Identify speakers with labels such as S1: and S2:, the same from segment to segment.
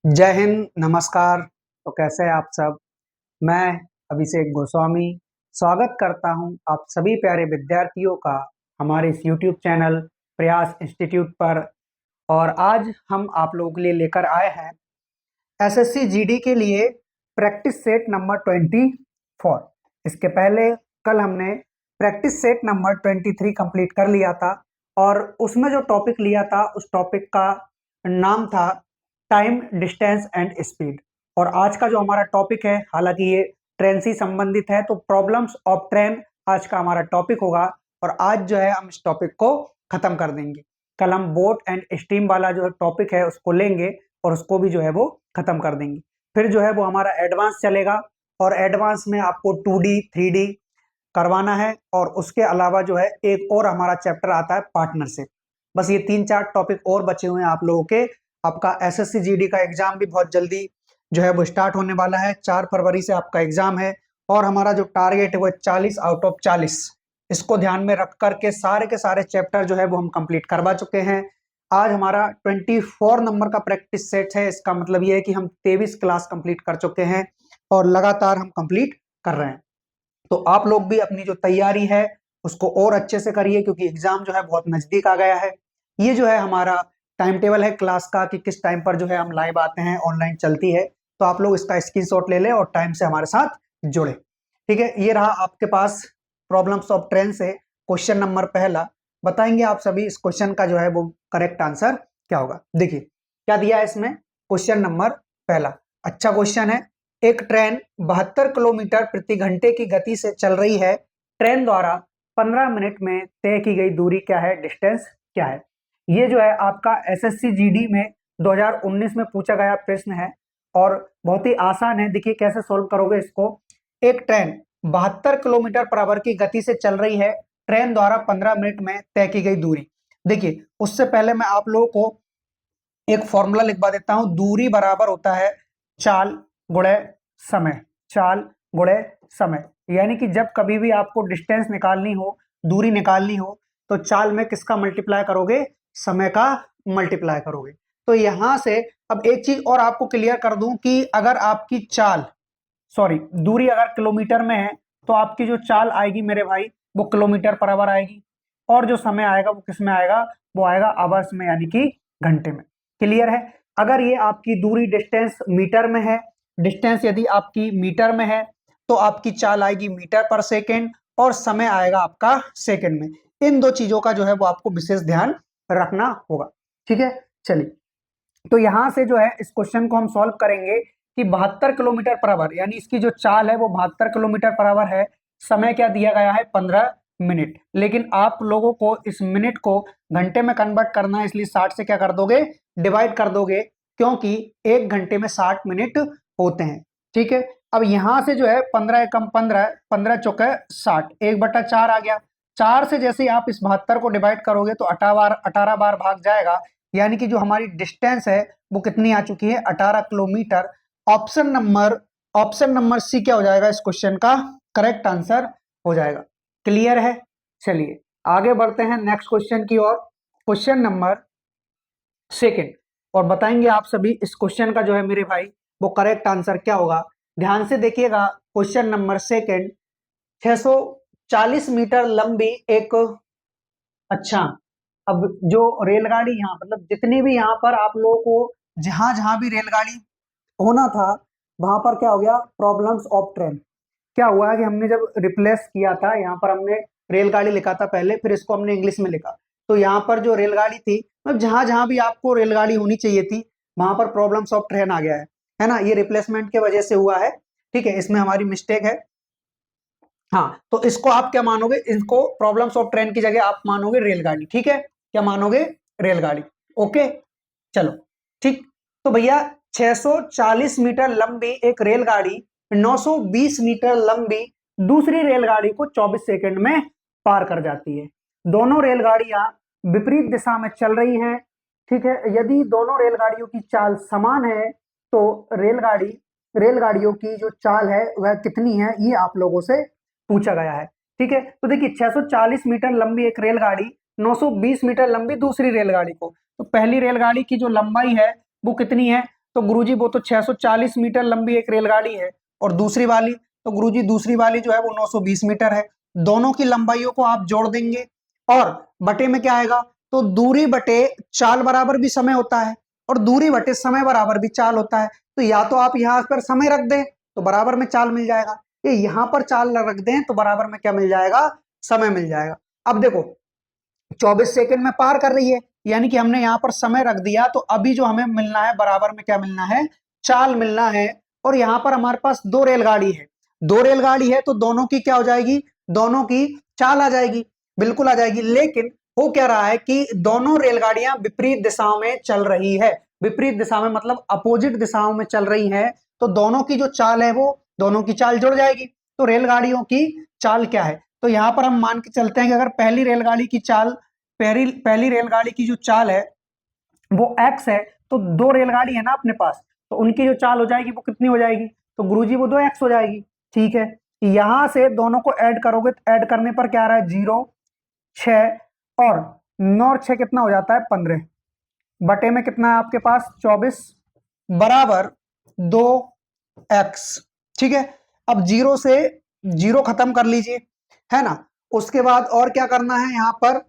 S1: जय हिंद, नमस्कार। तो कैसे हैं आप सब? मैं अभिषेक गोस्वामी स्वागत करता हूं आप सभी प्यारे विद्यार्थियों का हमारे इस यूट्यूब चैनल प्रयास इंस्टीट्यूट पर। और आज हम आप लोगों के लिए लेकर आए हैं एसएससी जीडी के लिए प्रैक्टिस सेट नंबर 24। इसके पहले कल हमने प्रैक्टिस सेट नंबर 23 कंप्लीट कर लिया था और उसमें जो टॉपिक लिया था उस टॉपिक का नाम था टाइम, डिस्टेंस एंड स्पीड। और आज का जो हमारा टॉपिक है, हालांकि ये ट्रेन से संबंधित है, तो प्रॉब्लम्स ऑफ ट्रेन आज का हमारा टॉपिक होगा। और आज जो है हम इस टॉपिक को खत्म कर देंगे। कल हम बोट एंड स्टीम वाला जो टॉपिक है उसको लेंगे और उसको भी जो है वो खत्म कर देंगे। फिर जो है वो हमारा एडवांस चलेगा और एडवांस में आपको 2D 3D करवाना है। और उसके अलावा जो है एक और हमारा चैप्टर आता है पार्टनरशिप। बस ये 3-4 टॉपिक और बचे हुए हैं आप लोगों के। आपका एसएससी जीडी का एग्जाम भी बहुत जल्दी जो है वो स्टार्ट होने वाला है। 4 फरवरी से आपका एग्जाम है और हमारा जो टारगेट है वो 40 आउट ऑफ 40। इसको ध्यान में रख करके सारे के सारे चैप्टर जो है वो हम कंप्लीट करवा चुके हैं। आज हमारा 24 नंबर का प्रैक्टिस सेट है। इसका मतलब ये है कि हम 23 क्लास कंप्लीट कर चुके हैं और लगातार हम कंप्लीट कर रहे हैं। तो आप लोग भी अपनी जो तैयारी है उसको और अच्छे से करिए, क्योंकि एग्जाम जो है बहुत नजदीक आ गया है। ये जो है हमारा टाइम टेबल है क्लास का कि किस टाइम पर जो है हम लाइव आते हैं, ऑनलाइन चलती है। तो आप लोग इसका स्क्रीनशॉट ले लें और टाइम से हमारे साथ जुड़े। ठीक है, ये रहा आपके पास प्रॉब्लम्स ऑफ ट्रेन से क्वेश्चन नंबर पहला। बताएंगे आप सभी इस क्वेश्चन का जो है वो करेक्ट आंसर क्या होगा। देखिए क्या दिया है इसमें। क्वेश्चन नंबर पहला अच्छा क्वेश्चन है। एक ट्रेन 72 किलोमीटर प्रति घंटे की गति से चल रही है। ट्रेन द्वारा 15 मिनट में तय की गई दूरी क्या है, डिस्टेंस क्या है। ये जो है आपका एसएससी जीडी में 2019 में पूछा गया प्रश्न है और बहुत ही आसान है। देखिए कैसे सोल्व करोगे इसको। एक ट्रेन 72 किलोमीटर पर आवर की गति से चल रही है। ट्रेन द्वारा 15 मिनट में तय की गई दूरी। देखिए उससे पहले मैं आप लोगों को एक फॉर्मूला लिखवा देता हूं। दूरी बराबर होता है चाल गुणे समय। चाल गुणे समय, यानी कि जब कभी भी आपको डिस्टेंस निकालनी हो, दूरी निकालनी हो, तो चाल में किसका मल्टीप्लाई करोगे, समय का मल्टीप्लाई करोगे। तो यहां से अब एक चीज और आपको क्लियर कर दूं कि अगर आपकी चाल दूरी अगर किलोमीटर में है तो आपकी जो चाल आएगी मेरे भाई वो किलोमीटर पर आवर आएगी। और जो समय आएगा वो किस में आएगा, वो आएगा आवर्स में, यानी कि घंटे में। क्लियर है। अगर ये आपकी दूरी डिस्टेंस मीटर में है, डिस्टेंस यदि आपकी मीटर में है तो आपकी चाल आएगी मीटर पर सेकेंड और समय आएगा आपका सेकेंड में। इन दो चीजों का जो है वो आपको विशेष ध्यान रखना होगा। ठीक है, चलिए। तो यहां से जो है इस क्वेश्चन को हम सॉल्व करेंगे कि 72 किलोमीटर पर आवर, यानी इसकी जो चाल है वो 72 किलोमीटर पर आवर है। समय क्या दिया गया है, 15 मिनट। लेकिन आप लोगों को इस मिनट को घंटे में कन्वर्ट करना है, इसलिए 60 से क्या कर दोगे, डिवाइड कर दोगे, क्योंकि एक घंटे में 60 मिनट होते हैं। ठीक है, अब यहां से जो है 15 एकम 15, 15 चौके 60, 1/4 आ गया। 4 से जैसे ही आप इस 72 को डिवाइड करोगे तो 18 बार भाग जाएगा, यानी कि जो हमारी डिस्टेंस है वो कितनी आ चुकी है, 18 किलोमीटर। ऑप्शन नंबर सी क्या हो जाएगा, इस क्वेश्चन का करेक्ट आंसर हो जाएगा। क्लियर है। चलिए आगे बढ़ते हैं नेक्स्ट क्वेश्चन की ओर। क्वेश्चन नंबर सेकंड, और बताएंगे आप सभी इस क्वेश्चन का जो है मेरे भाई वो करेक्ट आंसर क्या होगा। ध्यान से देखिएगा। क्वेश्चन नंबर सेकंड, 640 मीटर लंबी एक, अच्छा, अब जो रेलगाड़ी यहाँ मतलब जितनी भी यहाँ पर आप लोगों को जहां जहां भी रेलगाड़ी होना था वहां पर क्या हो गया, प्रॉब्लम्स ऑफ ट्रेन। क्या हुआ है कि हमने जब रिप्लेस किया था, यहाँ पर हमने रेलगाड़ी लिखा था पहले, फिर इसको हमने इंग्लिश में लिखा। तो यहाँ पर जो रेलगाड़ी थी, मतलब जहां जहां भी आपको रेलगाड़ी होनी चाहिए थी वहां पर प्रॉब्लम्स ऑफ ट्रेन आ गया है ना। ये रिप्लेसमेंट के वजह से हुआ है। ठीक है, इसमें हमारी मिस्टेक है। हाँ, तो इसको आप क्या मानोगे, इसको प्रॉब्लम्स ऑफ ट्रेन की जगह आप मानोगे रेलगाड़ी। ठीक है, क्या मानोगे, रेलगाड़ी। ओके, चलो ठीक। तो भैया 640 मीटर लंबी एक रेलगाड़ी 920 मीटर लंबी दूसरी रेलगाड़ी को 24 सेकंड में पार कर जाती है। दोनों रेलगाड़ियां विपरीत दिशा में चल रही हैं। ठीक है, यदि दोनों रेलगाड़ियों की चाल समान है तो रेलगाड़ियों की जो चाल है वह कितनी है, ये आप लोगों से पूछा गया है। ठीक है, तो देखिए 640 मीटर लंबी एक रेलगाड़ी 920 मीटर लंबी दूसरी रेलगाड़ी को, तो पहली रेलगाड़ी की जो लंबाई है वो कितनी है, तो गुरुजी वो तो 640 मीटर लंबी एक रेलगाड़ी है, और दूसरी वाली तो गुरुजी दूसरी वाली जो है वो 920 मीटर है। दोनों की लंबाइयों को आप जोड़ देंगे और बटे में क्या आएगा, तो दूरी बटे चाल बराबर भी समय होता है और दूरी बटे समय बराबर भी चाल होता है। तो या तो आप यहाँ पर समय रख दें तो बराबर में चाल मिल जाएगा, ये यहाँ पर चाल रख दें तो बराबर में क्या मिल जाएगा, समय मिल जाएगा। अब देखो 24 सेकंड में पार कर रही है, यानी कि हमने यहाँ पर समय रख दिया, तो अभी जो हमें मिलना है बराबर में क्या मिलना है, चाल मिलना है। और यहाँ पर हमारे पास दो रेलगाड़ी है, दो रेलगाड़ी है तो दोनों की क्या हो जाएगी, दोनों की चाल आ जाएगी, बिल्कुल आ जाएगी। लेकिन हो क्या रहा है कि दोनों रेलगाड़ियां विपरीत दिशाओं में चल रही है, विपरीत दिशा में मतलब अपोजिट दिशाओं में चल रही है, तो दोनों की जो चाल है वो दोनों की चाल जुड़ जाएगी। तो रेलगाड़ियों की चाल क्या है, तो यहां पर हम मान के चलते हैं कि अगर पहली रेलगाड़ी की चाल, पहली रेलगाड़ी की जो चाल है वो x है, तो दो रेलगाड़ी है ना अपने पास, तो उनकी जो चाल हो जाएगी वो कितनी हो जाएगी, तो गुरुजी वो 2x हो जाएगी। ठीक है, यहां से दोनों को ऐड करोगे तो ऐड करने पर क्या आ रहा है, 0 6 और 9 और 6 कितना हो जाता है, 15 बटे में कितना है आपके पास, 24 बराबर 2x। ठीक है, अब 0 से 0 खत्म कर लीजिए, है ना। उसके बाद और क्या करना है, यहां पर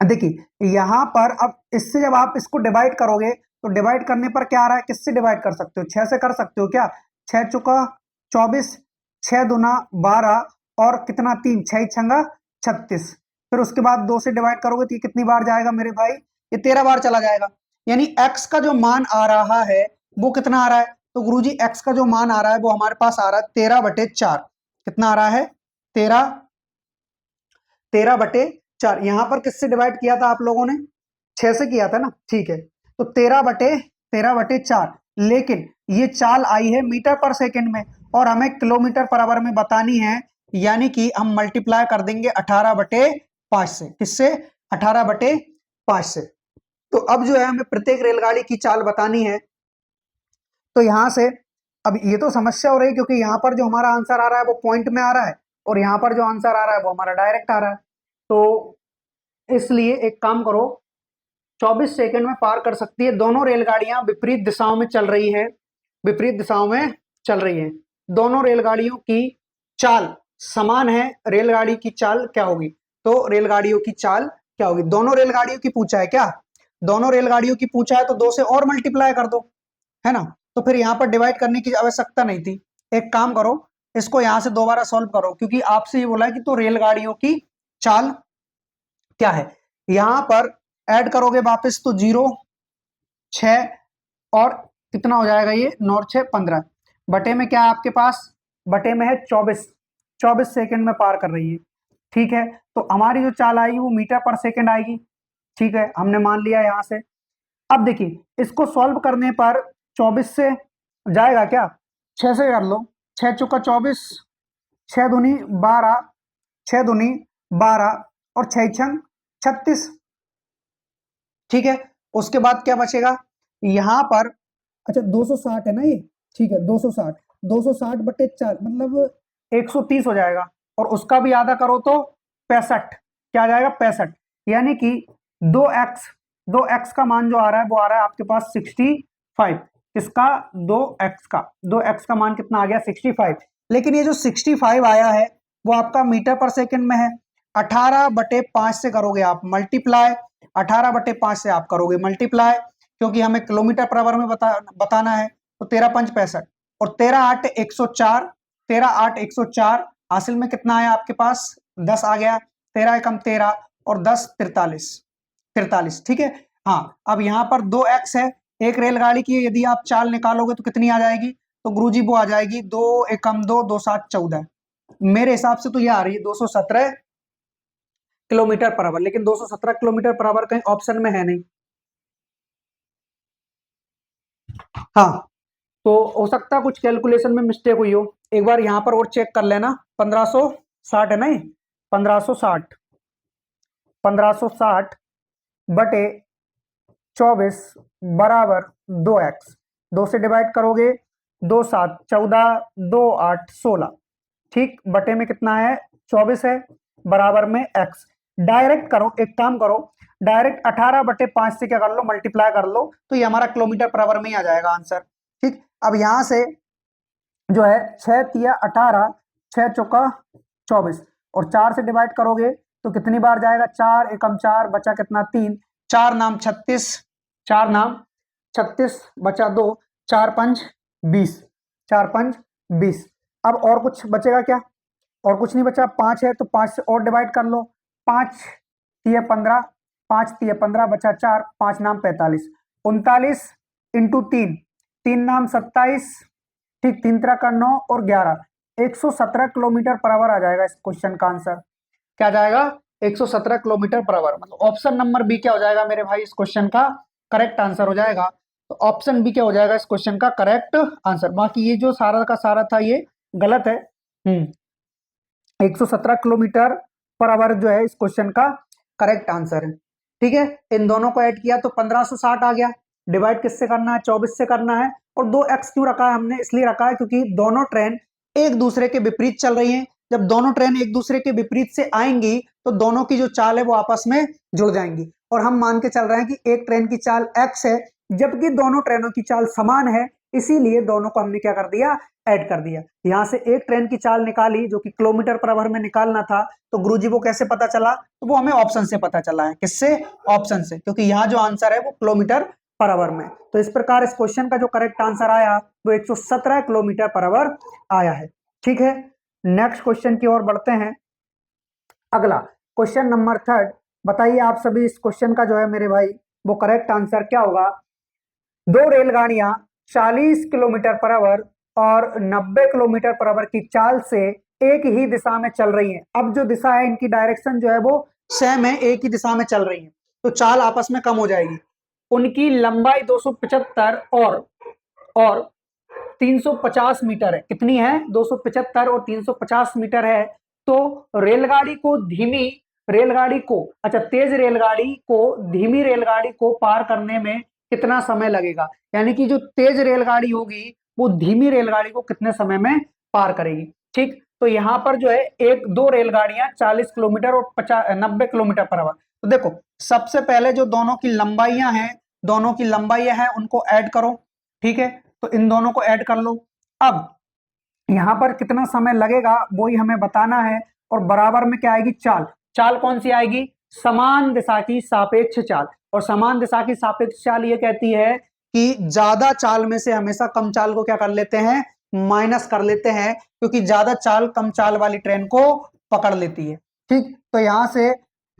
S1: देखिए, यहां पर अब इससे जब आप इसको डिवाइड करोगे तो डिवाइड करने पर क्या आ रहा है, किससे डिवाइड कर सकते हो, 6 से कर सकते हो क्या, 6 चुका 24, 6 दूना 12 और कितना 3, 6 छंगा 36। फिर उसके बाद 2 से डिवाइड करोगे तो ये कितनी बार जाएगा मेरे भाई, ये 13 बार चला जाएगा। यानी x का जो मान आ रहा है वो कितना आ रहा है, तो गुरुजी x का जो मान आ रहा है वो हमारे पास आ रहा है 13/4। कितना आ रहा है, 13/4। यहां पर किससे डिवाइड किया था आप लोगों ने, 6 से किया था ना, ठीक है। तो 13/4, लेकिन ये चाल आई है मीटर पर सेकंड में और हमें किलोमीटर पर आवर में बतानी है, यानी कि हम मल्टीप्लाई कर देंगे 18/5 से। किससे, 18/5 से। तो अब जो है हमें प्रत्येक रेलगाड़ी की चाल बतानी है। तो यहां से अब ये तो समस्या हो रही है क्योंकि यहाँ पर जो हमारा आंसर आ रहा है वो पॉइंट में आ रहा है और यहाँ पर जो आंसर आ रहा है वो हमारा डायरेक्ट आ रहा है। तो इसलिए एक काम करो, 24 सेकंड में पार कर सकती है, दोनों रेलगाड़ियां विपरीत दिशाओं में चल रही हैं, विपरीत दिशाओं में चल रही हैं। दोनों रेलगाड़ियों की चाल समान है, रेलगाड़ी की चाल क्या होगी, तो रेलगाड़ियों की चाल क्या होगी, दोनों रेलगाड़ियों की पूछा है क्या, दोनों रेलगाड़ियों की पूछा है तो 2 से और मल्टीप्लाई कर दो, है ना। तो फिर यहां पर डिवाइड करने की आवश्यकता नहीं थी। एक काम करो, इसको यहां से दोबारा सॉल्व करो, क्योंकि आपसे ये बोला है कि तो रेलगाड़ियों की चाल क्या है। यहां पर ऐड करोगे वापस तो 0 6 और कितना हो जाएगा, ये 9 और 6 15 बटे में क्या है आपके पास, बटे में है 24 सेकंड में पार कर रही है। ठीक है, तो हमारी जो चाल आएगी वो मीटर पर सेकंड आएगी। ठीक है, हमने मान लिया यहां से। अब देखिए, इसको सॉल्व करने पर 24 से जाएगा क्या, 6 से कर लो, 6 चुका 24, 6 दूनी 12, 6 दूनी 12 और 6 छंग 36। ठीक है, उसके बाद क्या बचेगा यहां पर, अच्छा 260 है ना ये, ठीक है 260/4 मतलब 130 हो जाएगा, और उसका भी आधा करो तो 65, क्या आ जाएगा 65, यानी कि 2x का मान जो आ रहा है वो आ रहा है आपके पास 65। किसका, 2x का मान कितना आ गया 65। लेकिन ये जो 65 आया है वो आपका मीटर पर सेकंड में है, 18/5 से करोगे आप मल्टीप्लाई, 18/5 से आप करोगे मल्टीप्लाई, क्योंकि हमें किलोमीटर पर आवर में बताना है। तो 13×5 65 और 13×8 104, 13×8 104 हासिल में कितना आया आपके पास, 10 आ गया, 13 कम 13 और 10 43। ठीक है, हाँ अब यहाँ पर 2x है, एक रेलगाड़ी की यदि आप चाल निकालोगे तो कितनी आ जाएगी, तो गुरुजी वो आ जाएगी 2 एकम 2 2 7 14। मेरे हिसाब से तो ये आ रही है 217 किलोमीटर पर आवर, लेकिन 217 किलोमीटर पर आवर कहीं ऑप्शन में है नहीं। हाँ, तो हो सकता है कुछ कैलकुलेशन में मिस्टेक हुई हो, एक बार यहां पर और चेक कर लेना। 1560 है ना ये, 1560 बटे 24 बराबर 2x, 2 से डिवाइड करोगे 2 7 14, 2 8 16, ठीक, बटे में कितना है 24 है, बराबर में x। डायरेक्ट करो, एक काम करो, डायरेक्ट 18/5 से क्या कर लो, मल्टीप्लाई कर लो, तो ये हमारा किलोमीटर पर आवर में ही आ जाएगा आंसर। ठीक, अब यहां से जो है 6 तिया 18, 6 चौका 24, और 4 से डिवाइड करोगे तो कितनी बार जाएगा, 4 एकम 4, बचा कितना 3, 4 नाम 36, 4 नाम 36, बचा 2, 4 पंच 20, 4 पंच 20। अब और कुछ बचेगा क्या, और कुछ नहीं बचा, 5 है तो 5 से और डिवाइड कर लो, 5 तिया 15, 5 तिया 15, बचा 4, 5 नाम 45, 39 इंटू 3, 3 नाम 27, ठीक, 3 तरह का 9 और 11, 117 किलोमीटर पर आवर आ जाएगा इस क्वेश्चन का आंसर। क्या जाएगा, 117 किलोमीटर पर आवर, मतलब ऑप्शन नंबर बी क्या हो जाएगा मेरे भाई इस क्वेश्चन का करेक्ट आंसर हो जाएगा। तो ऑप्शन बी क्या हो जाएगा इस क्वेश्चन का करेक्ट आंसर। बाकी ये जो सारा का सारा था ये गलत है। 117 किलोमीटर पर आवर जो है इस क्वेश्चन का करेक्ट आंसर है। ठीक है, इन दोनों को ऐड किया तो 1560 आ गया। डिवाइड किससे करना है, 24 से करना है। और 2x क्यों रखा है हमने, इसलिए रखा है क्योंकि दोनों ट्रेन एक दूसरे के विपरीत चल रही हैं। जब दोनों ट्रेन एक दूसरे के विपरीत से आएंगी तो दोनों की जो चाल है वो आपस में जुड़ जाएंगी। और हम मान के चल रहे हैं कि एक ट्रेन की चाल x है जबकि दोनों ट्रेनों की चाल समान है, इसीलिए दोनों को हमने क्या कर दिया, ऐड कर दिया। यहां से एक ट्रेन की चाल निकाली जो कि किलोमीटर पर आवर में निकालना था, तो गुरुजी वो कैसे पता चला, तो वो हमें ऑप्शन से पता चला है। किससे, ऑप्शन से, क्योंकि यहाँ जो आंसर है वो किलोमीटर पर आवर में। तो इस प्रकार इस क्वेश्चन का जो करेक्ट आंसर आया वो 117 किलोमीटर पर आवर आया है। ठीक है, नेक्स्ट क्वेश्चन की ओर बढ़ते हैं। अगला क्वेश्चन नंबर 3, बताइए आप सभी इस क्वेश्चन का जो है मेरे भाई वो करेक्ट आंसर क्या होगा। दो रेलगाड़ियां 40 किलोमीटर पर आवर और 90 किलोमीटर पर आवर की चाल से एक ही दिशा में चल रही हैं। अब जो दिशा है इनकी डायरेक्शन जो है वो सेम है, एक ही दिशा में चल रही है, तो चाल आपस में कम हो जाएगी। उनकी लंबाई 275 और 350 मीटर है। कितनी है, 275 और 350 मीटर है। तो तेज रेलगाड़ी को धीमी रेलगाड़ी को पार करने में कितना समय लगेगा, यानी कि जो तेज रेलगाड़ी होगी वो धीमी रेलगाड़ी को कितने समय में पार करेगी। ठीक, तो यहां पर जो है दो रेलगाड़ियां 40 किलोमीटर और 90 किलोमीटर पर आवर। तो देखो, सबसे पहले जो दोनों की लंबाइयां हैं उनको ऐड करो। ठीक है, तो इन दोनों को ऐड कर लो। अब यहां पर कितना समय लगेगा वो ही हमें बताना है। और बराबर में क्या आएगी, चाल कौन सी आएगी, समान दिशा की सापेक्ष चाल। और समान दिशा की सापेक्ष चाल ये कहती है कि ज्यादा चाल में से हमेशा कम चाल को क्या कर लेते हैं, माइनस कर लेते हैं, क्योंकि ज्यादा चाल कम चाल वाली ट्रेन को पकड़ लेती है। ठीक, तो यहां से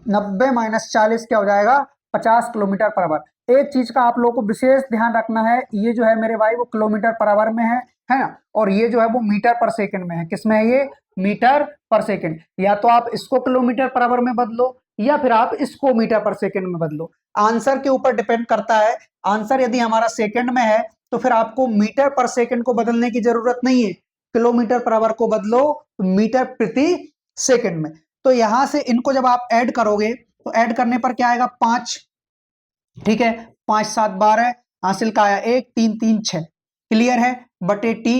S1: 90 - 40 क्या हो जाएगा, 50 किलोमीटर पर आवर। एक चीज का आप लोगों को विशेष ध्यान रखना है, ये जो है मेरे भाई वो किलोमीटर पर आवर में है ना, और ये जो है वो मीटर पर सेकंड में है। किसमें है ये, मीटर पर सेकंड। या तो आप इसको किलोमीटर पर आवर में बदलो या फिर आप इसको मीटर पर सेकंड में बदलो, आंसर के ऊपर डिपेंड करता है। आंसर यदि हमारा सेकंड में है तो फिर आपको मीटर पर सेकंड को बदलने की जरूरत नहीं है, किलोमीटर पर आवर को बदलो मीटर प्रति सेकंड में। तो यहां से इनको जब आप ऐड करोगे तो ऐड करने पर क्या आएगा, 5। ठीक है, 5 - 7 12, हासिल का आया 1, 3 3 6, क्लियर है, बटे टी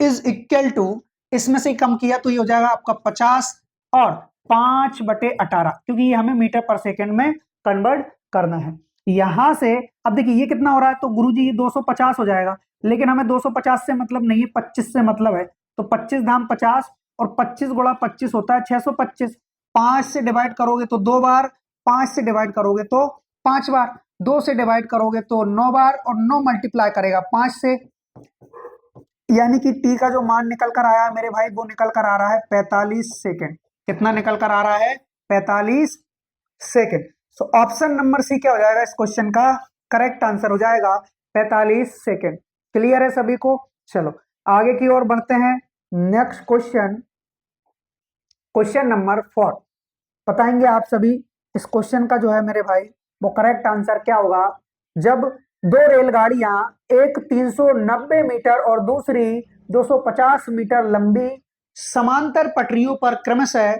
S1: इज इक्वल टू, इसमें से कम किया तो ये हो जाएगा आपका 50 और 5/18, क्योंकि ये हमें मीटर पर सेकंड में कन्वर्ट करना है। यहां से अब देखिए ये कितना हो रहा है, तो गुरुजी ये 250 हो जाएगा, लेकिन हमें 250 से मतलब नहीं है, 25 से मतलब है। तो 25 धाम 50 और 25 गुणा 25 होता है 625। 5 से डिवाइड करोगे तो 2 बार, 5 से डिवाइड करोगे तो 5 बार, 2 से डिवाइड करोगे तो 9 बार, और 9 मल्टीप्लाई करेगा 5 से, यानी कि टी का जो मान निकल कर आया है मेरे भाई वो निकल कर आ रहा है 45 सेकेंड। कितना निकल कर आ रहा है, 45 second. So option number C क्या हो जाएगा इस क्वेश्चन का करेक्ट आंसर हो जाएगा 45 सेकेंड। क्लियर है सभी को, चलो आगे की ओर बढ़ते हैं। नेक्स्ट क्वेश्चन, क्वेश्चन नंबर 4, बताएंगे आप सभी इस क्वेश्चन का जो है मेरे भाई वो करेक्ट आंसर क्या होगा। जब दो रेलगाड़ियां, एक 390 मीटर और दूसरी 250 मीटर लंबी समांतर पटरियों पर क्रमशः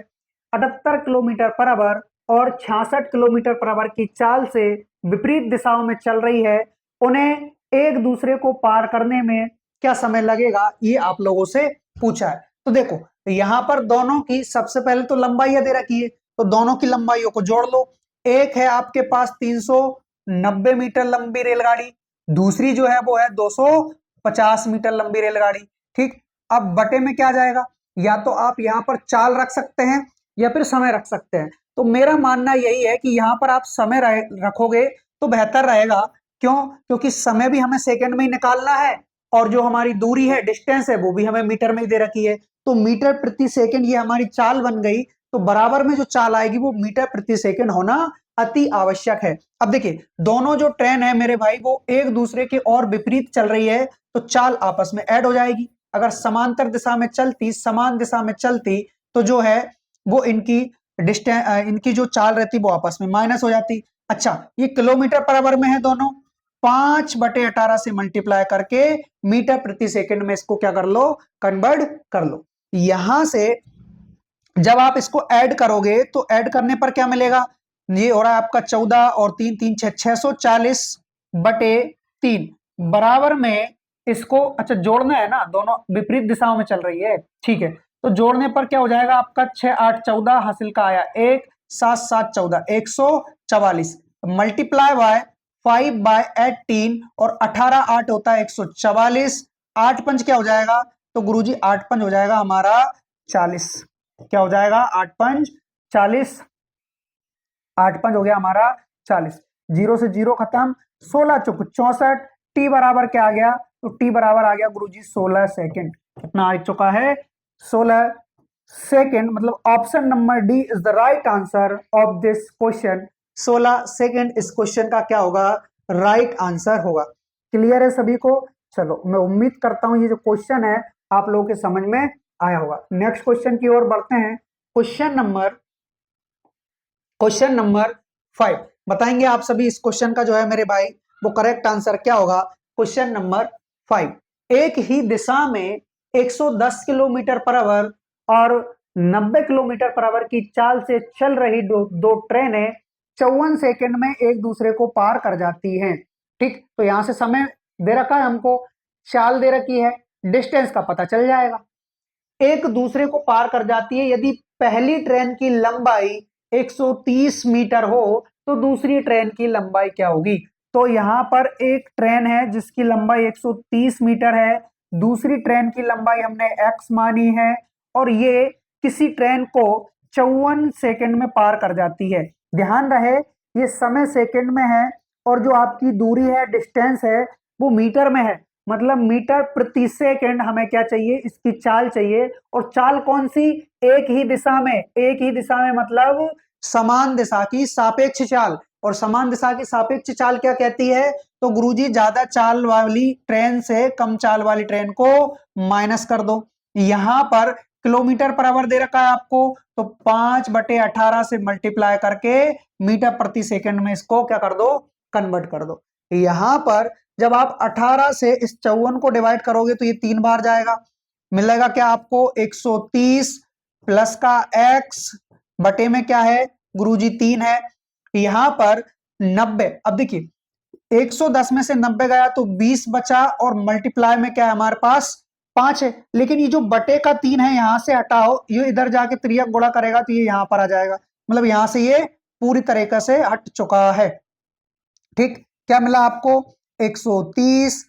S1: 78 किलोमीटर पर आवर और 66 किलोमीटर पर आवर की चाल से विपरीत दिशाओं में चल रही है, उन्हें एक दूसरे को पार करने में क्या समय लगेगा, ये आप लोगों से पूछा है। तो देखो यहां पर दोनों की सबसे पहले तो लंबाइयां दे रखी है, तो दोनों की लंबाइयों को जोड़ लो। एक है आपके पास 390 मीटर लंबी रेलगाड़ी, दूसरी जो है वो है 250 मीटर लंबी रेलगाड़ी। ठीक, अब बटे में क्या जाएगा, या तो आप यहाँ पर चाल रख सकते हैं या फिर समय रख सकते हैं। तो मेरा मानना यही है कि यहाँ पर आप समय रखोगे तो बेहतर रहेगा। क्यों? क्योंकि समय भी हमें सेकंड में ही निकालना है और जो हमारी दूरी है, डिस्टेंस है, वो भी हमें मीटर में ही दे रखी है। तो मीटर प्रति सेकंड ये हमारी चाल बन गई, तो बराबर में जो चाल आएगी वो मीटर प्रति सेकंड होना अति आवश्यक है। अब देखिए, दोनों जो ट्रेन है मेरे भाई वो एक दूसरे के और विपरीत चल रही है, तो चाल आपस में ऐड हो जाएगी। अगर समांतर दिशा में चलती, समान दिशा में चलती, तो जो है वो इनकी इनकी जो चाल रहती वो आपस में माइनस हो जाती। अच्छा, ये किलोमीटर पर आवर में है दोनों, 5/18 से मल्टीप्लाई करके मीटर प्रति सेकंड में इसको क्या कर लो, कन्वर्ट कर लो। यहां से जब आप इसको ऐड करोगे तो ऐड करने पर क्या मिलेगा, ये हो रहा है आपका 14 और 3 3 6 640/3 बराबर में इसको, अच्छा जोड़ना है ना, दोनों विपरीत दिशाओं में चल रही है। ठीक है, तो जोड़ने पर क्या हो जाएगा आपका, 6 8 14 हासिल का आया 1, 7 7 14 144 मल्टीप्लाई बाय 5/18 और 18 8 होता है 144, 8 पंच क्या हो जाएगा, तो गुरुजी 8 पंच हो जाएगा हमारा 40। क्या हो जाएगा, 8 पंच 40, 8 पंच हो गया हमारा 40, जीरो से जीरो खत्म, 16 चौक 64, टी बराबर क्या आ गया, तो टी बराबर आ गया गुरुजी 16 सेकंड। कितना आ चुका है, 16 सेकंड। मतलब option number D is the right answer of this question. 16 second इस क्वेश्चन का क्या होगा, राइट आंसर होगा। क्लियर है सभी को? चलो, मैं उम्मीद करता हूं ये जो क्वेश्चन है आप लोगों के समझ में आया होगा। नेक्स्ट क्वेश्चन की ओर बढ़ते हैं। क्वेश्चन नंबर 5 बताएंगे आप सभी इस क्वेश्चन का जो है मेरे भाई वो करेक्ट आंसर क्या होगा। क्वेश्चन नंबर 5, एक ही दिशा में 110 किलोमीटर पर आवर और 90 किलोमीटर पर आवर की चाल से चल रही दो ट्रेनें 54 सेकंड में एक दूसरे को पार कर जाती हैं। ठीक, तो यहां से समय दे रखा है हमको, चाल दे रखी है, डिस्टेंस का पता चल जाएगा। एक दूसरे को पार कर जाती है, यदि पहली ट्रेन की लंबाई 130 मीटर हो तो दूसरी ट्रेन की लंबाई क्या होगी। तो यहां पर एक ट्रेन है जिसकी लंबाई 130 मीटर है, दूसरी ट्रेन की लंबाई हमने x मानी है और ये किसी ट्रेन को 54 सेकंड में पार कर जाती है। ध्यान रहे ये समय सेकंड में है और जो आपकी दूरी है, डिस्टेंस है, वो मीटर में है। मतलब मीटर प्रति सेकंड हमें क्या चाहिए, इसकी चाल चाहिए। और चाल कौन सी, एक ही दिशा में, एक ही दिशा में मतलब समान दिशा की सापेक्ष चाल। और समान दिशा की सापेक्ष चाल क्या कहती है, तो गुरुजी ज्यादा चाल वाली ट्रेन से कम चाल वाली ट्रेन को माइनस कर दो। यहां पर किलोमीटर पर आवर दे रखा है आपको, तो 5/18 से मल्टीप्लाई करके मीटर प्रति सेकंड में इसको क्या कर दो, कन्वर्ट कर दो। यहां पर जब आप 18 से इस 54 को डिवाइड करोगे तो ये 3 बार जाएगा, मिलेगा क्या आपको, 130 प्लस का x बटे में क्या है गुरुजी 3 है। यहां पर 90, अब देखिए 110 में से 90 गया तो 20 बचा और मल्टीप्लाई में क्या है हमारे पास 5 है। लेकिन ये जो बटे का 3 है यहां से हटाओ, ये इधर जाके त्रियक गुणा करेगा तो ये यहां पर आ जाएगा। मतलब यहां से ये पूरी तरीके से हट चुका है। ठीक, क्या मिला आपको, 130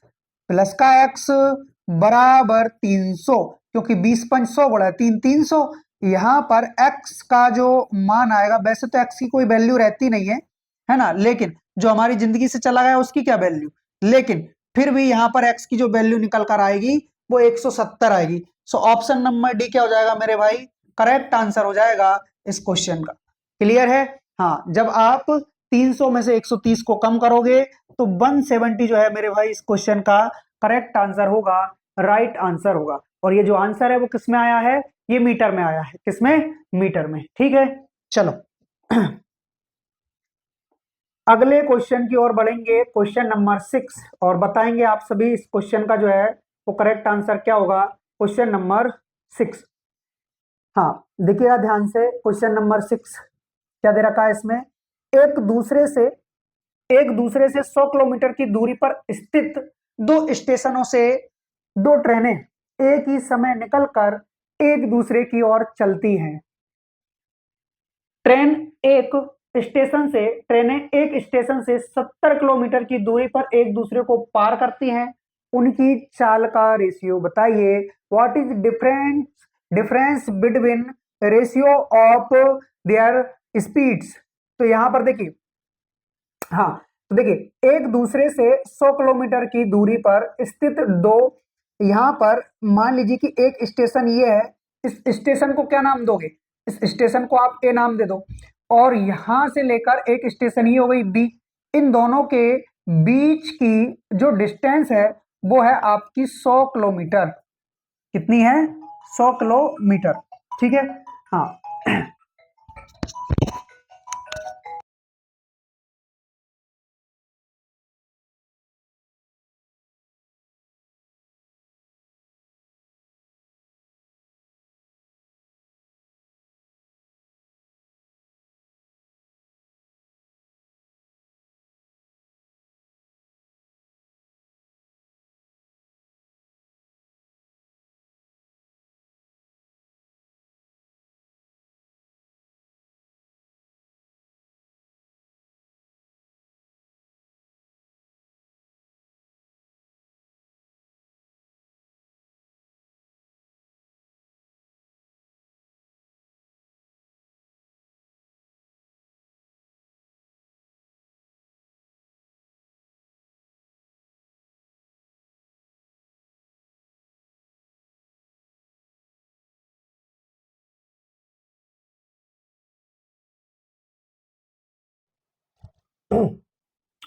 S1: प्लस का x बराबर 300, क्योंकि 20 पंच 100 गुणा 3 300। यहां पर x का जो मान आएगा, वैसे तो x की कोई वैल्यू रहती नहीं है ना, लेकिन जो हमारी जिंदगी से चला गया उसकी क्या वैल्यू, लेकिन फिर भी यहां पर x की जो वैल्यू निकल कर आएगी वो 170 आएगी। सो ऑप्शन नंबर डी क्या हो जाएगा मेरे भाई, करेक्ट आंसर हो जाएगा इस क्वेश्चन का। क्लियर है? हाँ, जब आप 300 में से 130 को कम करोगे तो 170 जो है मेरे भाई इस क्वेश्चन का करेक्ट आंसर होगा, राइट आंसर होगा। और ये जो आंसर है वो किस में आया है, ये मीटर में आया है। किसमें, मीटर में। ठीक है, चलो अगले क्वेश्चन की ओर बढ़ेंगे, क्वेश्चन नंबर 6, और बताएंगे आप सभी इस क्वेश्चन का जो है वो करेक्ट आंसर क्या होगा। क्वेश्चन नंबर 6, हाँ देखिएगा ध्यान से, क्वेश्चन नंबर 6 क्या दे रखा है इसमें, एक दूसरे से 100 किलोमीटर की दूरी पर स्थित दो स्टेशनों से दो ट्रेनें एक ही समय निकलकर एक दूसरे की ओर चलती हैं। ट्रेन एक ट्रेनें एक स्टेशन से 70 किलोमीटर की दूरी पर एक दूसरे को पार करती हैं, उनकी चाल का रेशियो बताइए। What is difference between ratio of their speeds. तो यहां पर देखिए, हाँ, तो देखिए एक दूसरे से 100 किलोमीटर की दूरी पर स्थित दो, यहां पर मान लीजिए कि एक स्टेशन ये है, इस स्टेशन को क्या नाम दोगे, इस स्टेशन को आप ए नाम दे दो, और यहां से लेकर एक स्टेशन ये हो गई बी, इन दोनों के बीच की जो डिस्टेंस है वो है आपकी 100 किलोमीटर। कितनी है? 100 किलोमीटर। ठीक है, हाँ।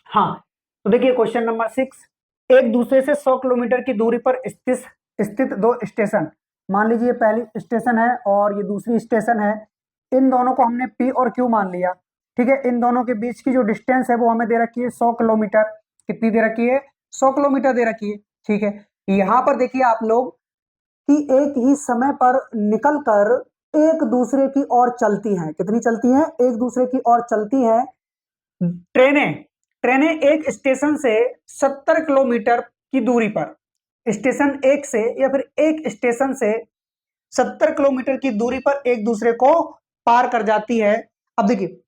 S1: हाँ, तो देखिए क्वेश्चन नंबर 6, एक दूसरे से 100 किलोमीटर की दूरी पर स्थित स्थित दो स्टेशन, मान लीजिए ये पहली स्टेशन है और ये दूसरी स्टेशन है, इन दोनों को हमने पी और क्यू मान लिया। ठीक है, इन दोनों के बीच की जो डिस्टेंस है वो हमें दे रखी है 100 किलोमीटर। कितनी दे रखी है? 100 किलोमीटर दे रखी है। ठीक है, यहां पर देखिए आप लोग कि एक ही समय पर निकलकर एक दूसरे की ओर चलती हैं। कितनी चलती हैं? एक दूसरे की ओर चलती हैं ट्रेनें। ट्रेनें एक स्टेशन से 70 किलोमीटर की दूरी पर, स्टेशन एक से या फिर एक स्टेशन से 70 किलोमीटर की दूरी पर एक दूसरे को पार कर जाती है। अब देखिए,